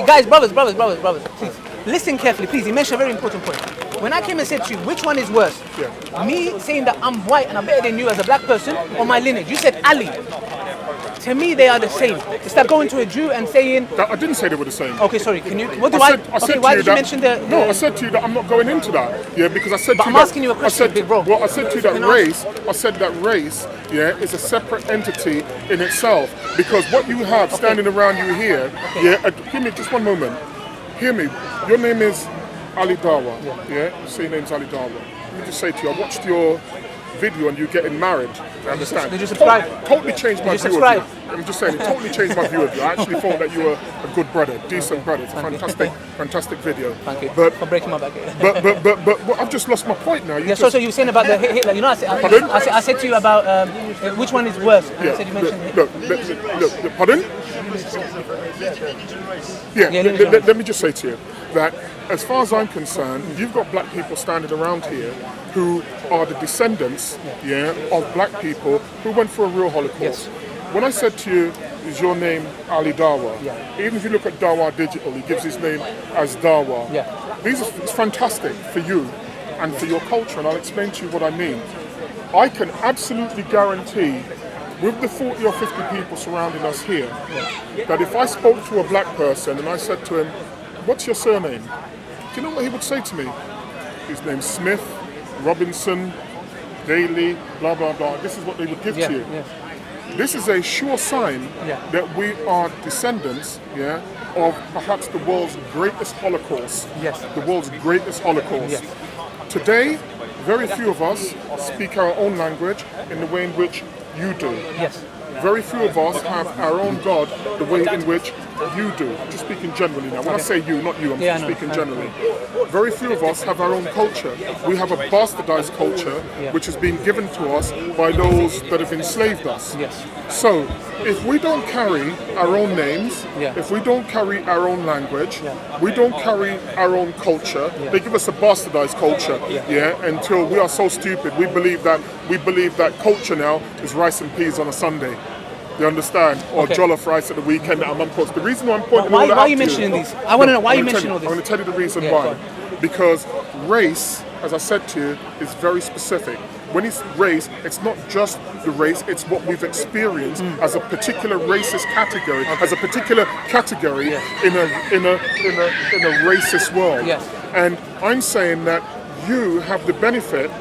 guys, brothers, please listen carefully, please. You mentioned a very important point. When I came and said to you, which one is worse? Yeah. Me saying that I'm white and I'm better than you as a black person, or my lineage? You said Ali. To me, they are the same. It's like going to a Jew and saying... I didn't say they were the same. Okay, sorry. Can you... What do why did you mention the... No, I said to you that I'm not going into that. Yeah, because I said but to I'm you asking you a question, big bro. Well, I said to you that race, yeah, is a separate entity in itself. Because what you have standing around you here, give me just one moment. Hear me. Your name is Ali DAWAH. Yeah? You say your name's Ali DAWAH. Let me just say to you, I watched your video and you getting married. I understand. Did you subscribe? Totally changed my view of you. I'm just saying, it totally changed my view of you. I actually thought that you were a good brother, decent brother. It's a fantastic video. Thank you but, for breaking my back. But I've just lost my point now. So you were saying about the Hitler. You know, I said to you about which one is worse. And I said you mentioned look, pardon? Yeah, let me just say to you that as far as I'm concerned, you've got black people standing around here who are the descendants, of black people who went through a real Holocaust. Yes. When I said to you, is your name Ali DAWAH? Even if you look at DAWAH Digital, he gives his name as DAWAH. It's fantastic for you and for your culture, and I'll explain to you what I mean. I can absolutely guarantee, with the 40 or 50 people surrounding us here, that if I spoke to a black person and I said to him, what's your surname? Do you know what he would say to me? His name's Smith, Robinson, Daly, blah, blah, blah. This is what they would give to you. This is a sure sign that we are descendants, of perhaps the world's greatest Holocaust. The world's greatest Holocaust. Today, very few of us speak our own language in the way in which you do. Very few of us have our own God the way in which you do. I'm just speaking generally now. When I say you, not you, I'm speaking generally. Very few of us have our own culture. We have a bastardized culture which has been given to us by those that have enslaved us. So, if we don't carry our own names, if we don't carry our own language, we don't carry our own culture, they give us a bastardized culture, until we are so stupid, we believe that culture now is rice and peas on a Sunday. You understand? Or jollof rice at the weekend that our mum cooks. The reason why I'm pointing all that out why are you mentioning these? I want to know why you mentioning all this. I'm going to tell you the reason why. Because race, as I said to you, is very specific. When it's race, it's not just the race, it's what we've experienced as a particular racist category, as a particular category in a racist world. And I'm saying that you have the benefit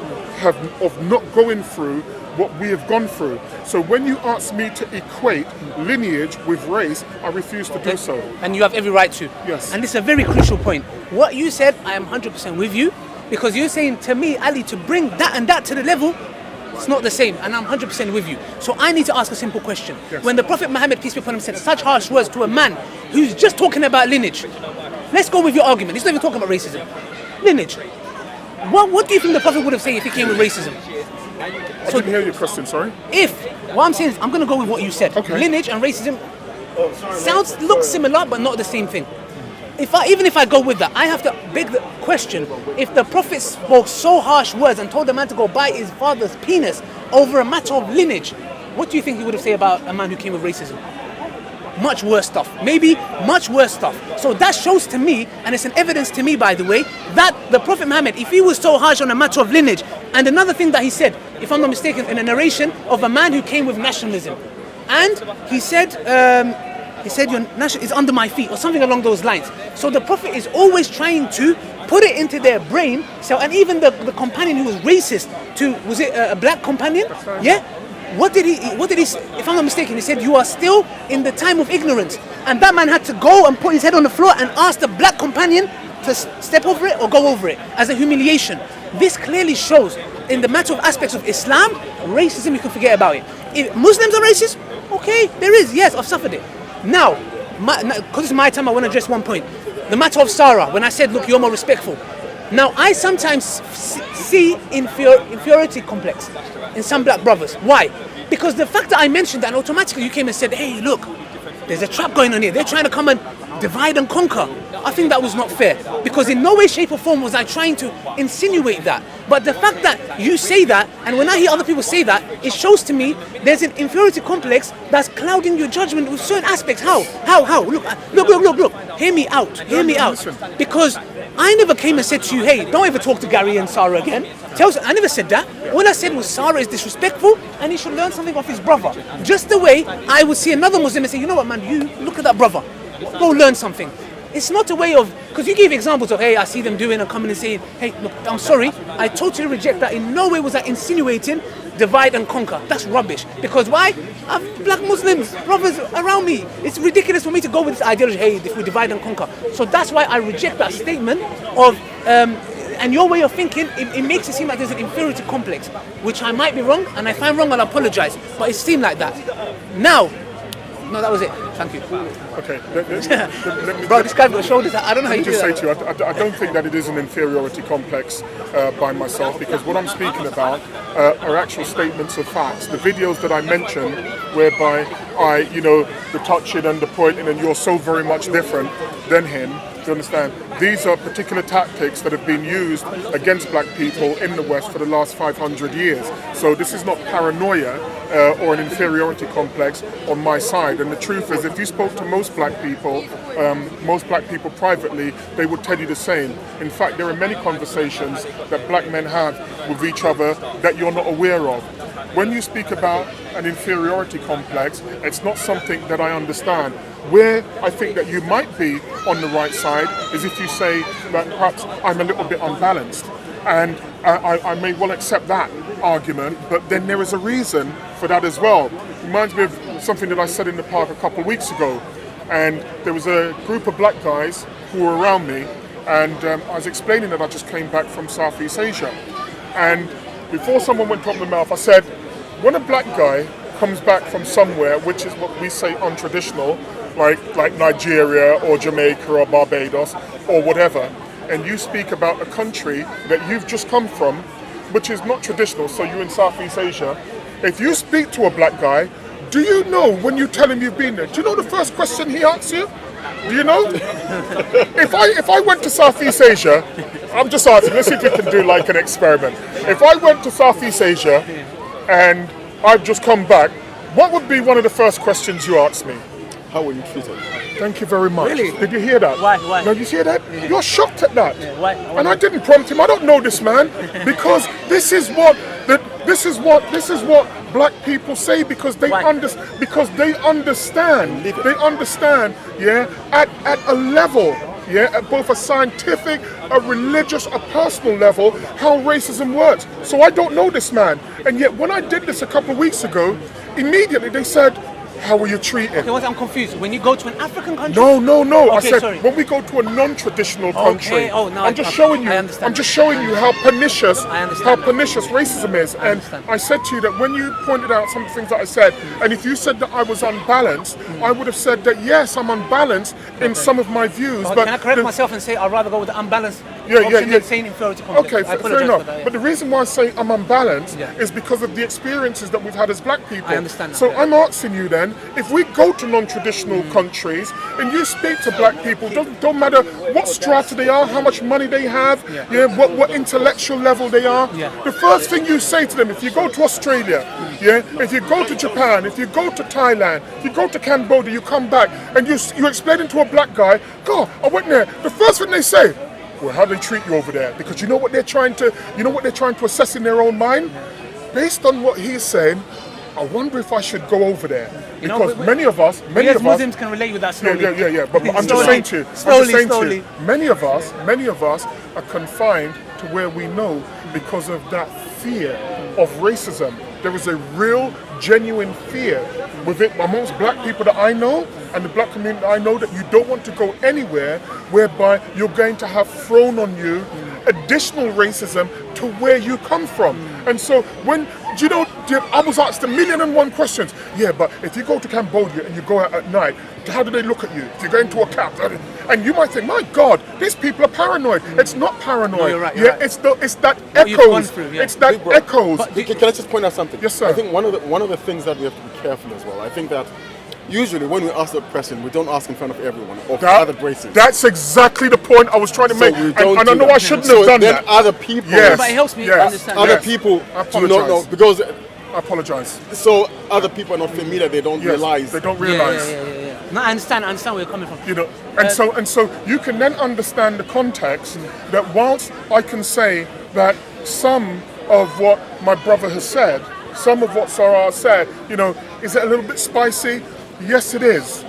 of not going through what we have gone through. So when you ask me to equate lineage with race, I refuse to do so. And you have every right to. And this is a very crucial point. What you said, I am 100% with you, because you're saying to me, Ali, to bring that and that to the level, it's not the same, and I'm 100% with you. So I need to ask a simple question. When the Prophet Muhammad, peace be upon him, said such harsh words to a man who's just talking about lineage, let's go with your argument. He's not even talking about racism. Lineage. What do you think the Prophet would have said if he came with racism? I didn't hear your question, sorry. What I'm saying is, I'm going to go with what you said. Lineage and racism looks similar, but not the same thing. Even if I go with that, I have to beg the question: if the Prophet spoke so harsh words and told the man to go bite his father's penis over a matter of lineage, what do you think he would have said about a man who came with racism? Much worse stuff. Maybe much worse stuff. So that shows to me, and it's an evidence to me, by the way, that the Prophet Muhammad, if he was so harsh on a matter of lineage, and another thing that he said, if I'm not mistaken, in a narration of a man who came with nationalism, and he said your nation is under my feet, or something along those lines. So the Prophet is always trying to put it into their brain. So, and even the companion who was racist was it a black companion? What did he, if I'm not mistaken, he said, you are still in the time of ignorance. And that man had to go and put his head on the floor and ask the black companion to step over it or go over it as a humiliation. This clearly shows, in the matter of aspects of Islam, racism, you can forget about it. If Muslims are racist, okay, there is, yes, I've suffered it. Now, because it's my time, I want to address one point. The matter of Sarah, when I said, look, you're more respectful. Now, I sometimes see inferiority complex in some black brothers. Why? Because the fact that I mentioned that, automatically you came and said, hey, look, there's a trap going on here. They're trying to come and divide and conquer. I think that was not fair, because in no way, shape or form was I trying to insinuate that. But the fact that you say that, and when I hear other people say that, it shows to me there's an inferiority complex that's clouding your judgment with certain aspects. How? Look. Hear me out. Because I never came and said to you, hey, don't ever talk to Gary and Sarah again. I never said that. All I said was Sarah is disrespectful and he should learn something off his brother. Just the way I would see another Muslim and say, you know what, man, you look at that brother. Go learn something. It's not a way of, because you gave examples of, hey, I see them doing and coming and saying, hey, look, I'm sorry, I totally reject that. In no way was I insinuating divide and conquer. That's rubbish. Because why? I have black Muslims, brothers around me. It's ridiculous for me to go with this ideology, hey, if we divide and conquer. So that's why I reject that statement of, and your way of thinking, it makes it seem like there's an inferiority complex, which I might be wrong, and if I'm wrong, I'll apologize. But it seemed like that. Now, no, that was it. Thank you. Okay. Bro, this guy's got shoulders. I don't know how you do that. Let me just say to you, I don't think that it is an inferiority complex by myself, because what I'm speaking about are actual statements of facts. The videos that I mentioned, whereby the touching and the pointing, and you're so very much different than him, Do you understand? These are particular tactics that have been used against black people in the West for the last 500 years. So this is not paranoia or an inferiority complex on my side. And the truth is, if you spoke to most black people privately, they would tell you the same. In fact, there are many conversations that black men have with each other that you're not aware of. When you speak about an inferiority complex, it's not something that I understand. Where I think that you might be on the right side is if you say that perhaps I'm a little bit unbalanced. And I may well accept that argument, but then there is a reason for that as well. It reminds me of something that I said in the park a couple of weeks ago. And there was a group of black guys who were around me, and I was explaining that I just came back from Southeast Asia. And before someone went off the mouth, I said, when a black guy comes back from somewhere, which is what we say untraditional, like Nigeria or Jamaica or Barbados or whatever, and you speak about a country that you've just come from, which is not traditional, so you're in Southeast Asia, if you speak to a black guy, do you know when you tell him you've been there, do you know the first question he asks you? Do you know? If I went to Southeast Asia, I'm just asking, let's see if we can do like an experiment. If I went to Southeast Asia and I've just come back, what would be one of the first questions you ask me? How were you treated? Thank you very much. Really? Did you hear that? Why? No, you hear that? Yeah. You're shocked at that. Yeah, why? And I didn't prompt him. I don't know this man because this is what black people say because they understand. They understand. Yeah, at a level. Yeah, at both a scientific, a religious, a personal level, how racism works. So I don't know this man. And yet when I did this a couple of weeks ago, immediately they said, how were you treated? Okay, I'm confused. When you go to an African country? No. Okay, I said sorry. when we go to a non-traditional country. Okay. Oh, no, I'm just showing you. I understand. I'm just showing you how pernicious racism is. And understand. I said to you that when you pointed out some things that I said, and if you said that I was unbalanced, I would have said that yes, I'm unbalanced in some of my views. But can I correct myself and say I'd rather go with the unbalanced option than saying inferiority complex? Okay, I fair enough. for that, yeah. But the reason why I say I'm unbalanced is because of the experiences that we've had as black people. I understand that, So yeah. I'm asking you then, if we go to non-traditional countries and you speak to black people, don't matter what strata they are, how much money they have, what intellectual level they are. Yeah. The first thing you say to them, if you go to Australia, if you go to Japan, if you go to Thailand, if you go to Cambodia, you come back and you explain to a black guy, God, I went there. The first thing they say, well, how do they treat you over there? Because you know what they're trying to assess in their own mind? Based on what he's saying, I wonder if I should go over there. Because many of us Muslims can relate with that slowly. Yeah. But I'm just saying to you, slowly. many of us are confined to where we know because of that fear of racism. There is a real, genuine fear with it amongst black people that I know and the black community that I know, that you don't want to go anywhere whereby you're going to have thrown on you additional racism to where you come from. And so I was asked 1,000,001 questions. Yeah, but if you go to Cambodia and you go out at night, how do they look at you? If you go into a cab, and you might think, my God, these people are paranoid. It's not paranoid. No, you're right, It's that you've gone echoes. through, yeah. It's that BIGBRO, echoes. Can I just point out something? Yes, sir. I think one of the things that we have to be careful as well. I think that usually when we ask that question, we don't ask in front of everyone or other races. That's exactly the point I was trying to make. And I know I shouldn't have done then that. other people, Yes. But it helps me Yes. understand. other Yes. people I do not know apologize. because I apologize. so other people are not familiar. They don't Yes, realize. they don't realize. Yeah. No, I understand where you're coming from. And so you can then understand the context that whilst I can say that some of what my brother has said, some of what Sarah said, is it a little bit spicy? Yes, it is.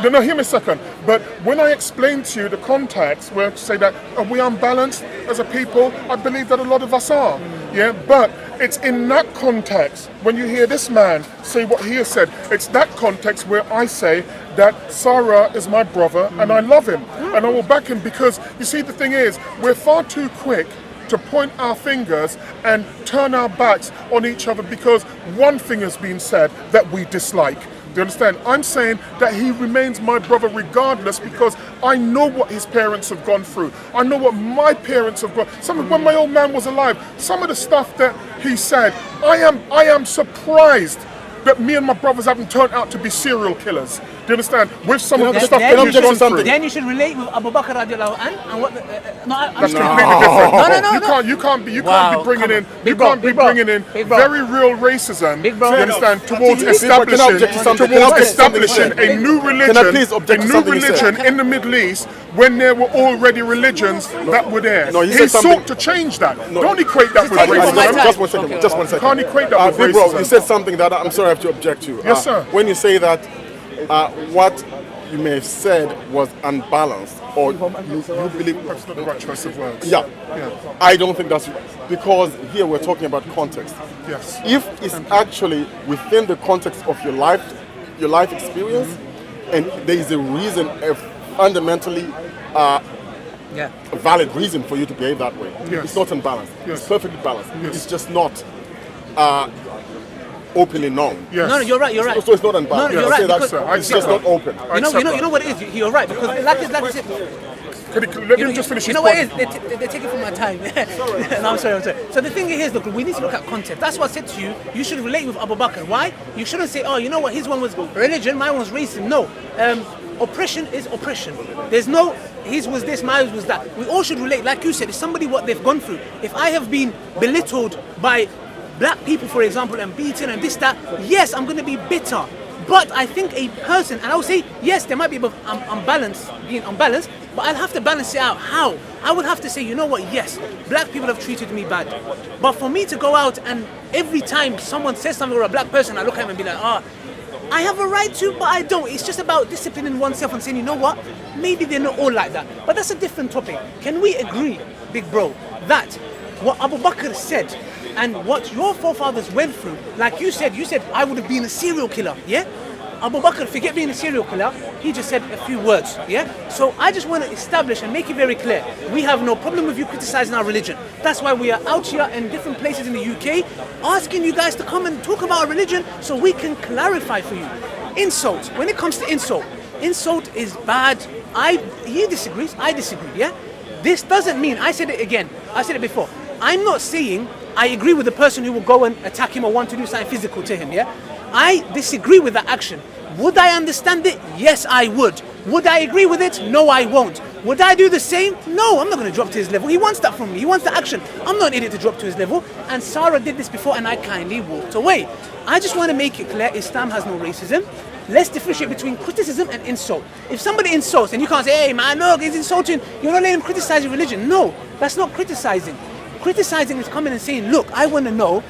No, hear me a second. But when I explain to you the context, where I say that are we unbalanced as a people, I believe that a lot of us are. Yeah, but it's in that context, when you hear this man say what he has said, it's that context where I say that Sarah is my brother and I love him and I will back him, because you see, the thing is, we're far too quick to point our fingers and turn our backs on each other because one thing has been said that we dislike. Do you understand? I'm saying that he remains my brother regardless, because I know what his parents have gone through. I know what my parents have gone. When my old man was alive, some of the stuff that he said, I am surprised that me and my brothers haven't turned out to be serial killers. you understand? With some of the Then- stuff then that you you've should gone something. through. Then you should relate with Abu Bakr radiallahu an and what? That's completely different. No. You can't be Wow, bringing come in. on. You Big bro, can't be big bro, bringing in big bro. very real racism. Big bro. You understand? Towards Can I object to something? establishing a new religion. Can I please object a to new something you said? religion in the Middle East when there were already religions that were there. No, you He said something- sought to change that. Don't equate that with take it from my racism. time. Just one second. Okay, Just one second. Can't equate that with Big bro, racism. you said something that I'm sorry I have to object to. Yes, sir. When you say that what you may have said was unbalanced, or you believe. That's not the right choice of words. Yeah. I don't think that's because here we're talking about context. Yes. If it's actually within the context of your life experience, and there is a reason, a fundamentally Yeah. a valid reason for you to behave that way. Yes. It's not unbalanced. Yes. It's perfectly balanced. Yes. It's just not openly known. Yes. No, you're right. You're right. So it's not unbalanced. No, you're I'll right, say that, because- Sir, I it's just accept not open. You know what it is. You're right because like I said. Let him just finish You his know what point. it is? They're taking from my time. No, I'm sorry. So the thing is, look, we need to look at context. That's why I said to you, you should relate with Abu Bakr. Why? You shouldn't say, oh, you know what, his one was religion, my one was racism. No. Oppression is oppression. There's no, his was this, mine was that. We all should relate. Like you said, it's somebody what they've gone through. If I have been belittled by black people, for example, and beaten and this, that, yes, I'm going to be bitter. But I think a person, and I would say, yes, there might be being unbalanced, but I'll have to balance it out. How? I would have to say, you know what, yes, black people have treated me bad. But for me to go out and every time someone says something or a black person, I look at him and be like, I have a right to, but I don't. It's just about disciplining oneself and saying, you know what, maybe they're not all like that. But that's a different topic. Can we agree, big bro, that what Abu Bakr said and what your forefathers went through, like you said I would have been a serial killer, yeah? Abu Bakr, forget being a serial killer, he just said a few words, yeah? So I just want to establish and make it very clear, we have no problem with you criticizing our religion. That's why we are out here in different places in the UK, asking you guys to come and talk about our religion so we can clarify for you. Insult, when it comes to insult is bad. He disagrees, I disagree, yeah? This doesn't mean, I said it again, I said it before, I'm not saying I agree with the person who will go and attack him or want to do something physical to him, yeah? I disagree with that action. Would I understand it? Yes, I would. Would I agree with it? No, I won't. Would I do the same? No, I'm not going to drop to his level. He wants that from me. He wants the action. I'm not an idiot to drop to his level. And Sarah did this before and I kindly walked away. I just want to make it clear, Islam has no racism. Let's differentiate between criticism and insult. If somebody insults and you can't say, hey man, look, he's insulting, you're not letting him criticize your religion. No, that's not criticizing. Criticizing is coming and saying, look, I want to know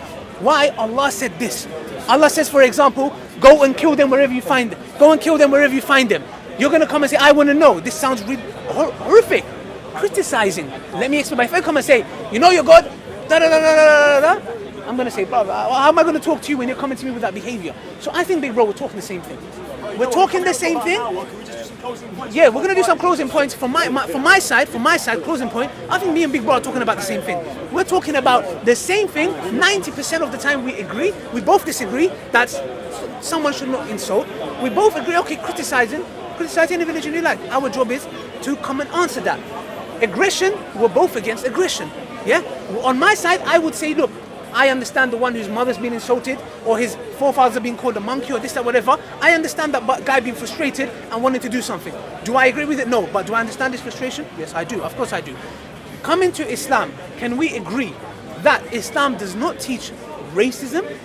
why Allah said this. Allah says, for example, go and kill them wherever you find them. Go and kill them wherever you find them. You're going to come and say, I want to know. This sounds horrific. Criticizing. Let me explain. If I come and say, you know you're God, I'm going to say, bro, how am I going to talk to you when you're coming to me with that behavior? So I think, big bro, we're talking the same thing. We're talking the same thing. Yeah, we're going to do some closing points. From my side, closing point, I think me and Big Bro are talking about the same thing. We're talking about the same thing. 90% of the time we agree. We both disagree that someone should not insult. We both agree, okay, criticize any religion you like. Our job is to come and answer that. Aggression, we're both against aggression. Yeah? On my side, I would say, look, I understand the one whose mother's been insulted or his forefathers are being called a monkey or this, that, whatever. I understand that guy being frustrated and wanting to do something. Do I agree with it? No. But do I understand his frustration? Yes, I do. Of course I do. Coming to Islam, can we agree that Islam does not teach racism?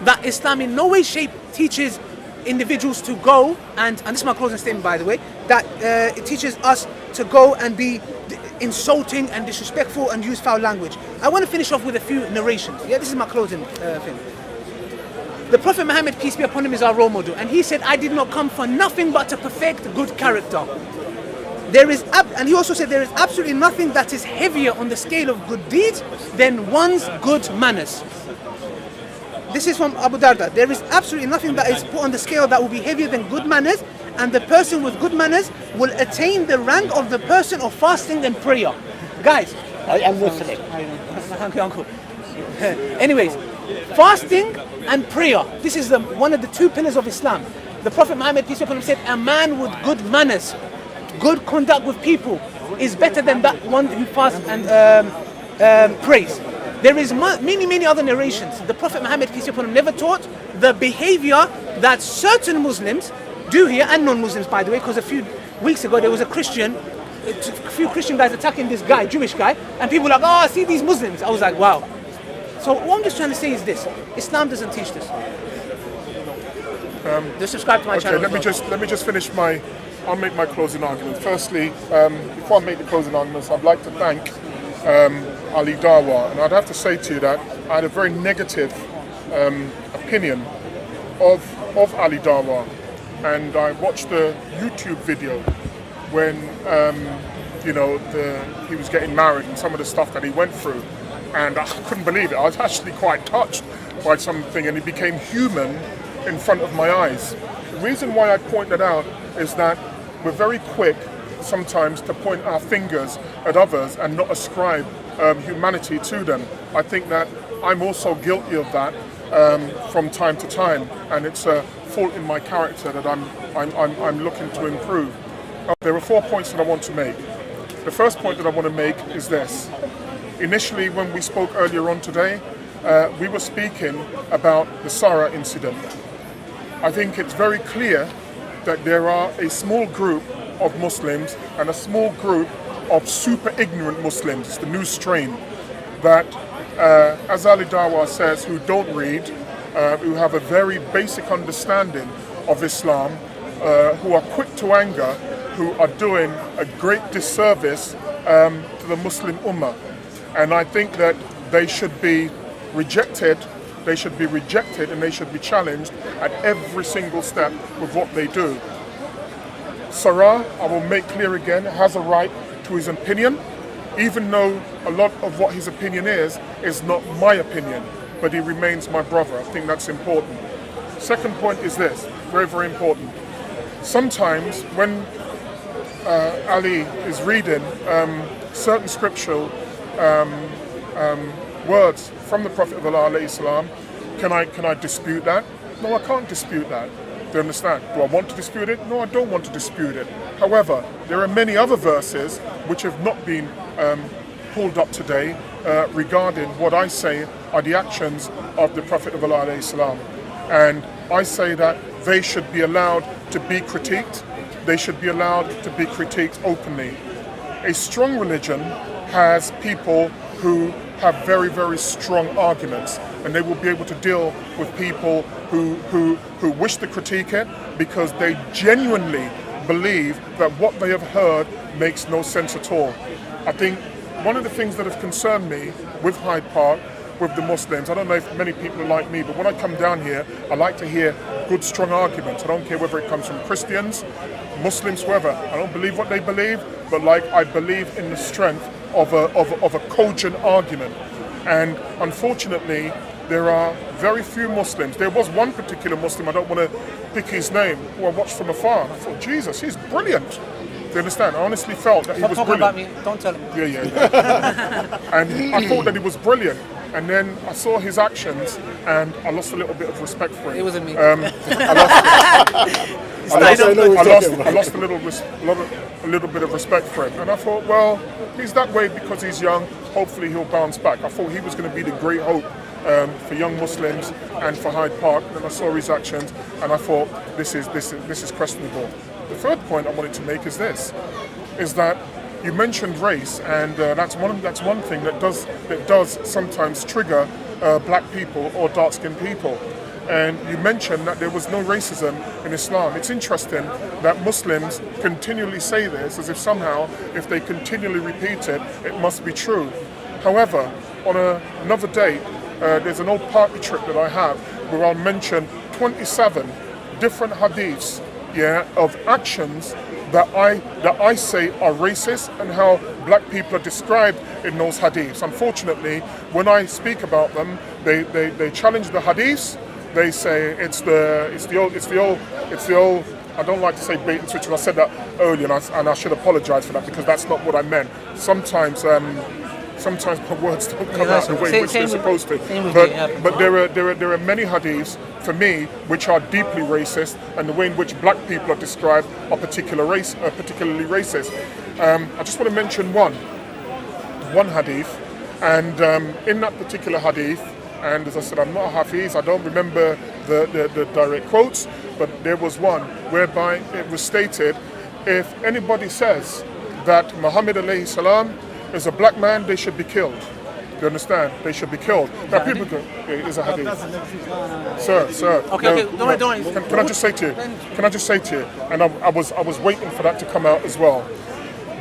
That Islam in no way, shape teaches individuals to go and this is my closing statement, by the way, that it teaches us to go and be insulting and disrespectful and use foul language. I want to finish off with a few narrations. Yeah, this is my closing thing. The Prophet Muhammad, peace be upon him, is our role model, and he said, I did not come for nothing but to perfect good character. And he also said, there is absolutely nothing that is heavier on the scale of good deeds than one's good manners. This is from Abu Darda. There is absolutely nothing that is put on the scale that will be heavier than good manners, and the person with good manners will attain the rank of the person of fasting and prayer. Guys, I am Muslim. Uncle. Anyways, fasting and prayer. This is one of the two pillars of Islam. The Prophet Muhammad, peace be upon him, said, a man with good manners, good conduct with people, is better than that one who fasts and prays. There is many other narrations. The Prophet Muhammad, peace be upon him, never taught the behavior that certain Muslims do here, and non-Muslims, by the way, because a few weeks ago there was a few Christian guys attacking this guy, Jewish guy, and people were like, oh, see these Muslims. I was like, wow. So what I'm just trying to say is this: Islam doesn't teach this. Just subscribe to my channel. Let me just finish I'll make my closing arguments. Firstly, before I make the closing arguments, I'd like to thank Ali DAWAH, and I'd have to say to you that I had a very negative opinion of Ali DAWAH, and I watched the YouTube video when he was getting married and some of the stuff that he went through, and I couldn't believe it. I was actually quite touched by something, and he became human in front of my eyes. The reason why I point that out is that we're very quick sometimes to point our fingers at others and not ascribe humanity to them. I think that I'm also guilty of that from time to time, and it's a fault in my character that I'm looking to improve. There are 4 points that I want to make. The first point that I want to make is this. Initially, when we spoke earlier on today, we were speaking about the Sarah incident. I think it's very clear that there are a small group of Muslims and a small group of super ignorant Muslims, it's the new strain, that, as Ali DAWAH says, who don't read, who have a very basic understanding of Islam, who are quick to anger, who are doing a great disservice to the Muslim Ummah. And I think that they should be rejected. They should be rejected and they should be challenged at every single step with what they do. Sarah, I will make clear again, has a right to his opinion, even though a lot of what his opinion is not my opinion, but he remains my brother. I think that's important. Second point is this, very, very important. Sometimes when Ali is reading certain scriptural words from the Prophet of Allah alayhi salam, can I dispute that? No, I can't dispute that. Do you understand? Do I want to dispute it? No, I don't want to dispute it. However, there are many other verses which have not been pulled up today regarding what I say are the actions of the Prophet of Allah alayhi salam. And I say that they should be allowed to be critiqued. They should be allowed to be critiqued openly. A strong religion has people who have very, very strong arguments, and they will be able to deal with people who wish to critique it because they genuinely believe that what they have heard makes no sense at all. I think one of the things that have concerned me with Hyde Park, with the Muslims, I don't know if many people are like me, but when I come down here, I like to hear good, strong arguments. I don't care whether it comes from Christians, Muslims, whoever. I don't believe what they believe, but I believe in the strength of a cogent argument. And unfortunately, there are very few Muslims. There was one particular Muslim, I don't want to pick his name, who I watched from afar. I thought, Jesus, he's brilliant. Do you understand? I honestly felt that he was brilliant. About me. Don't tell him. Yeah. And I thought that he was brilliant. And then I saw his actions, and I lost a little bit of respect for him. It wasn't me. I lost a little bit of respect for him, and I thought, well, he's that way because he's young. Hopefully, he'll bounce back. I thought he was going to be the great hope for young Muslims and for Hyde Park. And I saw his actions, and I thought, this is questionable. The third point I wanted to make is this: is that you mentioned race, and that's one thing that does sometimes trigger black people or dark-skinned people. And you mentioned that there was no racism in Islam. It's interesting that Muslims continually say this as if somehow, if they continually repeat it, it must be true. However, on another date, there's an old party trick that I have where I'll mention 27 different hadiths, of actions that I say are racist and how black people are described in those hadiths. Unfortunately, when I speak about them, they challenge the hadiths. They say it's the old. I don't like to say bait and switch, and I said that earlier, and I should apologise for that because that's not what I meant. Sometimes my words don't come out the way which they're supposed to. But there are many hadiths for me which are deeply racist, and the way in which black people are described are particularly racist. I just want to mention one hadith, and in that particular hadith. And as I said, I'm not a Hafiz, I don't remember the direct quotes, but there was one whereby it was stated, if anybody says that Muhammad alayhi salam is a black man, they should be killed. You understand? They should be killed. Now people go, it is a hadith. Sir. Okay, don't worry. Can I just say to you? And I was waiting for that to come out as well.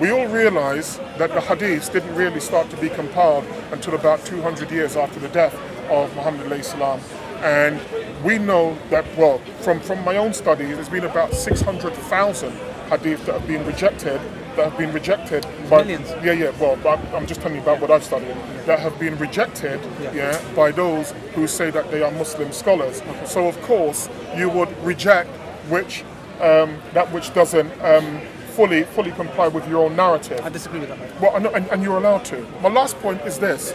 We all realise that the hadiths didn't really start to be compiled until about 200 years after the death of Muhammad alayhi salam. And we know that, well, from my own studies, there's been about 600,000 hadith that have been rejected. By millions. Well, I'm just telling you about what I've studied. That have been rejected, by those who say that they are Muslim scholars. Okay. So of course you would reject that which doesn't fully comply with your own narrative. I disagree with that. Well, and you're allowed to. My last point is this.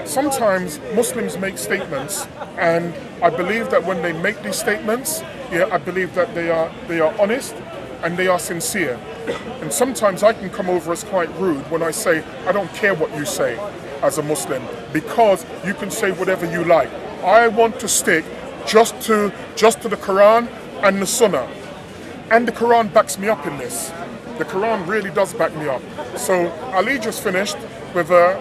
Sometimes Muslims make statements, and I believe that when they make these statements, I believe that they are honest and they are sincere. And sometimes I can come over as quite rude when I say, I don't care what you say as a Muslim, because you can say whatever you like. I want to stick just to the Quran and the Sunnah. And the Quran backs me up in this. The Quran really does back me up. So Ali just finished with a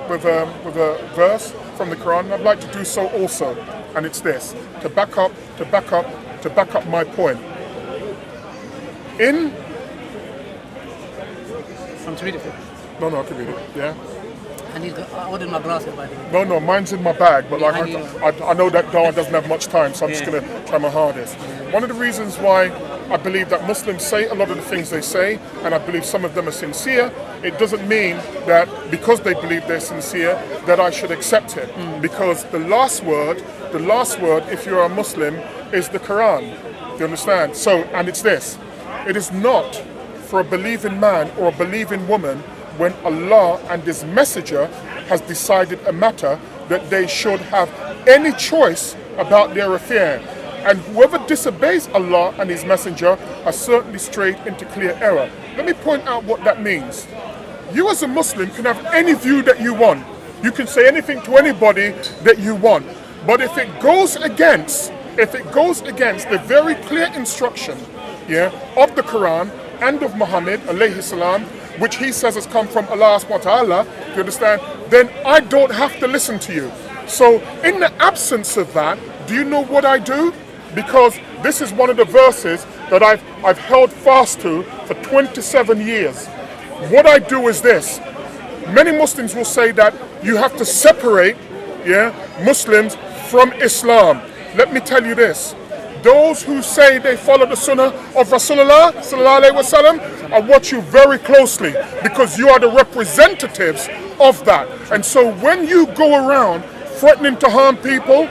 verse from the Quran. I'd like to do so also, and it's this: to back up my point. I'm to read it. No, I can read it. Yeah. I ordered my glasses, by the way. No, mine's in my bag, but like I know that Dawah doesn't have much time, so I'm just going to try my hardest. One of the reasons why I believe that Muslims say a lot of the things they say, and I believe some of them are sincere, it doesn't mean that because they believe they're sincere, that I should accept it. Because the last word, if you're a Muslim, is the Quran. Do you understand? So, and it's this: it is not for a believing man or a believing woman, when Allah and His Messenger has decided a matter, that they should have any choice about their affair. And whoever disobeys Allah and His Messenger has certainly strayed into clear error. Let me point out what that means. You as a Muslim can have any view that you want. You can say anything to anybody that you want. But if it goes against the very clear instruction of the Quran and of Muhammad alayhi salam, which he says has come from Allah subhanahu wa ta'ala, you understand, then I don't have to listen to you. So in the absence of that, do you know what I do? Because this is one of the verses that I've held fast to for 27 years. What I do is this. Many Muslims will say that you have to separate Muslims from Islam. Let me tell you this. Those who say they follow the Sunnah of Rasulullah sallallahu alaihi wasallam, I watch you very closely, because you are the representatives of that. And so when you go around threatening to harm people,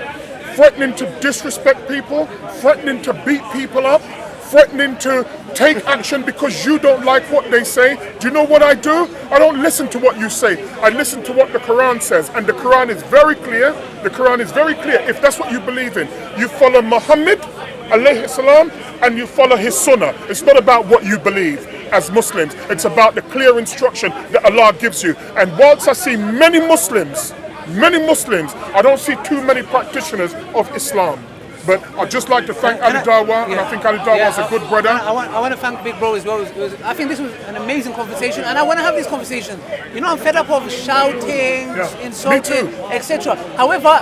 threatening to disrespect people, threatening to beat people up, threatening to take action because you don't like what they say, do you know what I do? I don't listen to what you say. I listen to what the Quran says. And the Quran is very clear. The Quran is very clear. If that's what you believe in, you follow Muhammad alayhi salam and you follow his Sunnah. It's not about what you believe as Muslims. It's about the clear instruction that Allah gives you. And whilst I see many Muslims, I don't see too many practitioners of Islam. But I'd just like to thank Ali DAWAH, and I think Ali DAWAH is a good brother. I want to thank Big Bro as well. I think this was an amazing conversation, and I want to have this conversation. You know, I'm fed up of shouting, insulting, etc. However,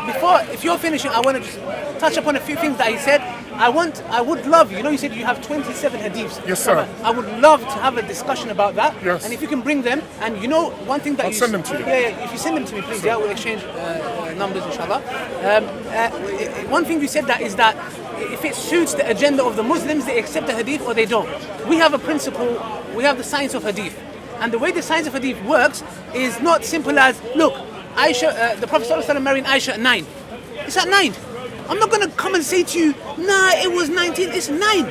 if you're finishing, I want to just touch upon a few things that he said. I would love, you said you have 27 hadiths. Yes, sir. I would love to have a discussion about that. Yes. And if you can bring them, and one thing that I'll send them to you. Yeah, if you send them to me, please, we'll exchange numbers, inshallah. One thing you said is that if it suits the agenda of the Muslims, they accept the hadith or they don't. We have a principle, we have the science of hadith. And the way the science of hadith works is not simple as, look, Aisha, the Prophet ﷺ married Aisha at 9. It's at 9. I'm not going to come and say to you, nah, it was 19, it's 9.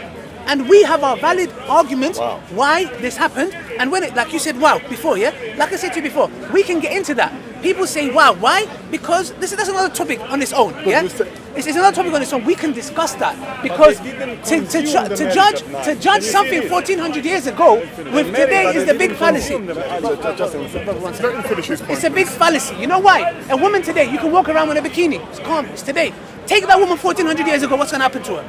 And we have our valid arguments why this happened. And when like you said, before, like I said to you before, we can get into that. People say, why? Because that's another topic on its own, It's another topic on its own. We can discuss that. Because to judge something 1400 years ago with today is the big fallacy. It's a big fallacy. You know why? A woman today, you can walk around with a bikini. It's calm, it's today. Take that woman 1400 years ago, what's going to happen to her?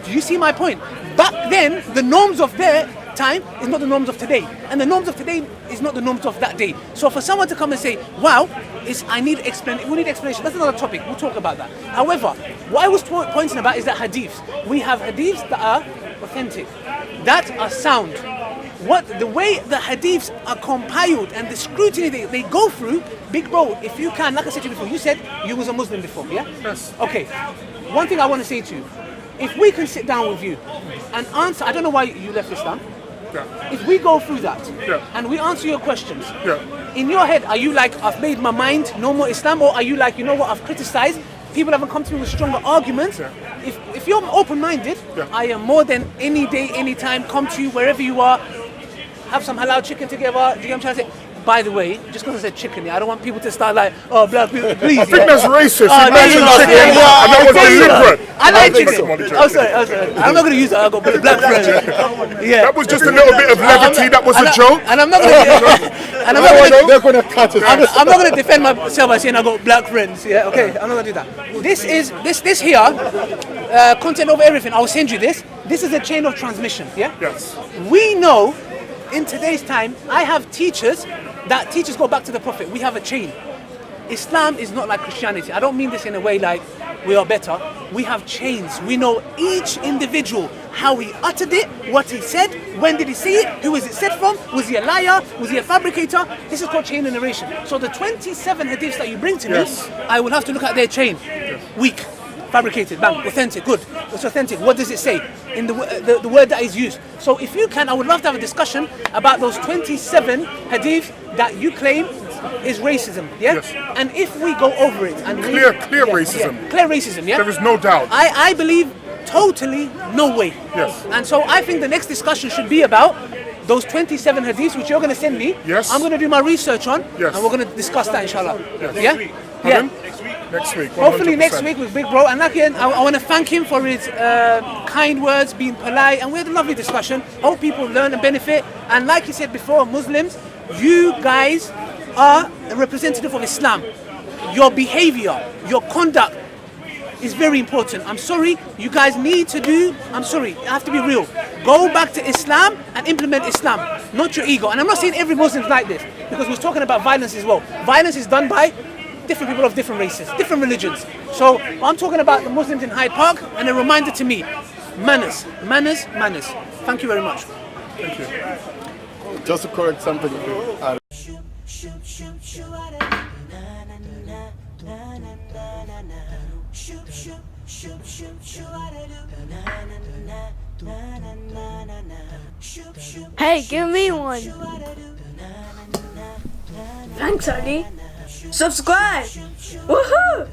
Do you see my point? Back then, the norms of their time is not the norms of today, and the norms of today is not the norms of that day. So for someone to come and say, "Wow, we need explanation," that's another topic. We'll talk about that. However, what I was pointing about is that hadiths. We have hadiths that are authentic, that are sound. The way the hadiths are compiled and the scrutiny they go through, big bro, if you can, like I said to you before, you said you was a Muslim before, yeah? Yes. Okay. One thing I want to say to you, if we can sit down with you and answer, I don't know why you left Islam. Yeah. If we go through that Yeah. and we answer your questions, Yeah. in your head, are you like, I've made my mind, no more Islam, or are you like, you know what, I've criticized, people haven't come to me with stronger arguments? Yeah. If you're open-minded, Yeah. I am more than any day, any time, come to you wherever you are, have some halal chicken together. Do you know what I'm trying to say? By the way, just because I said chicken, yeah, I don't want people to start like, oh, black people, please. I think that's racist. Oh, You mentioned no, chicken, yeah, yeah, and that was deliberate. I like I'm chicken. only joking. I'm sorry. I'm not going to use that. I got black friends. Yeah. That was just a little bit of levity. That was a joke. And I'm not going to. And I'm not going to. They're going to cut it. I'm not going to defend myself by saying I got black friends. Yeah, okay, I'm not going to do that. This here, content over everything. I'll send you this. This is a chain of transmission. Yeah. Yes. We know, in today's time, I have teachers that teachers go back to the Prophet. We have a chain. Islam is not like Christianity. I don't mean this in a way like we are better. We have chains. We know each individual, how he uttered it, what he said, when did he say it, who was it said from, was he a liar, was he a fabricator? This is called chain of narration. So the 27 hadiths that you bring to me, I will have to look at their chain. Weak, fabricated, bang, authentic, good. It's authentic. What does it say in the word that is used? So if you can, I would love to have a discussion about those 27 hadiths that you claim is racism, yeah? Yes. And if we go over it and Clear racism. yeah, clear racism, yeah? There is no doubt. I believe totally no way. Yes. And so I think the next discussion should be about those 27 hadiths which you're going to send me. Yes. I'm going to do my research on, Yes. and we're going to discuss that, inshallah. Yes. Yeah? Pardon? Yeah. Next week. Hopefully 100%. next week with Big Bro. And again, I want to thank him for his kind words, being polite, and we had a lovely discussion. Hope people learn and benefit. And like he said before, Muslims, you guys are a representative of Islam. Your behavior, your conduct is very important. I'm sorry, you guys need to do, I have to be real. Go back to Islam and implement Islam, not your ego. And I'm not saying every Muslim's like this, because we're talking about violence as well. Violence is done by different people of different races, different religions. So I'm talking about the Muslims in Hyde Park, and a reminder to me, manners, manners, manners. Thank you very much. Thank you. Just to correct something. Hey, give me one. Thanks, Ali. Subscribe. Woohoo!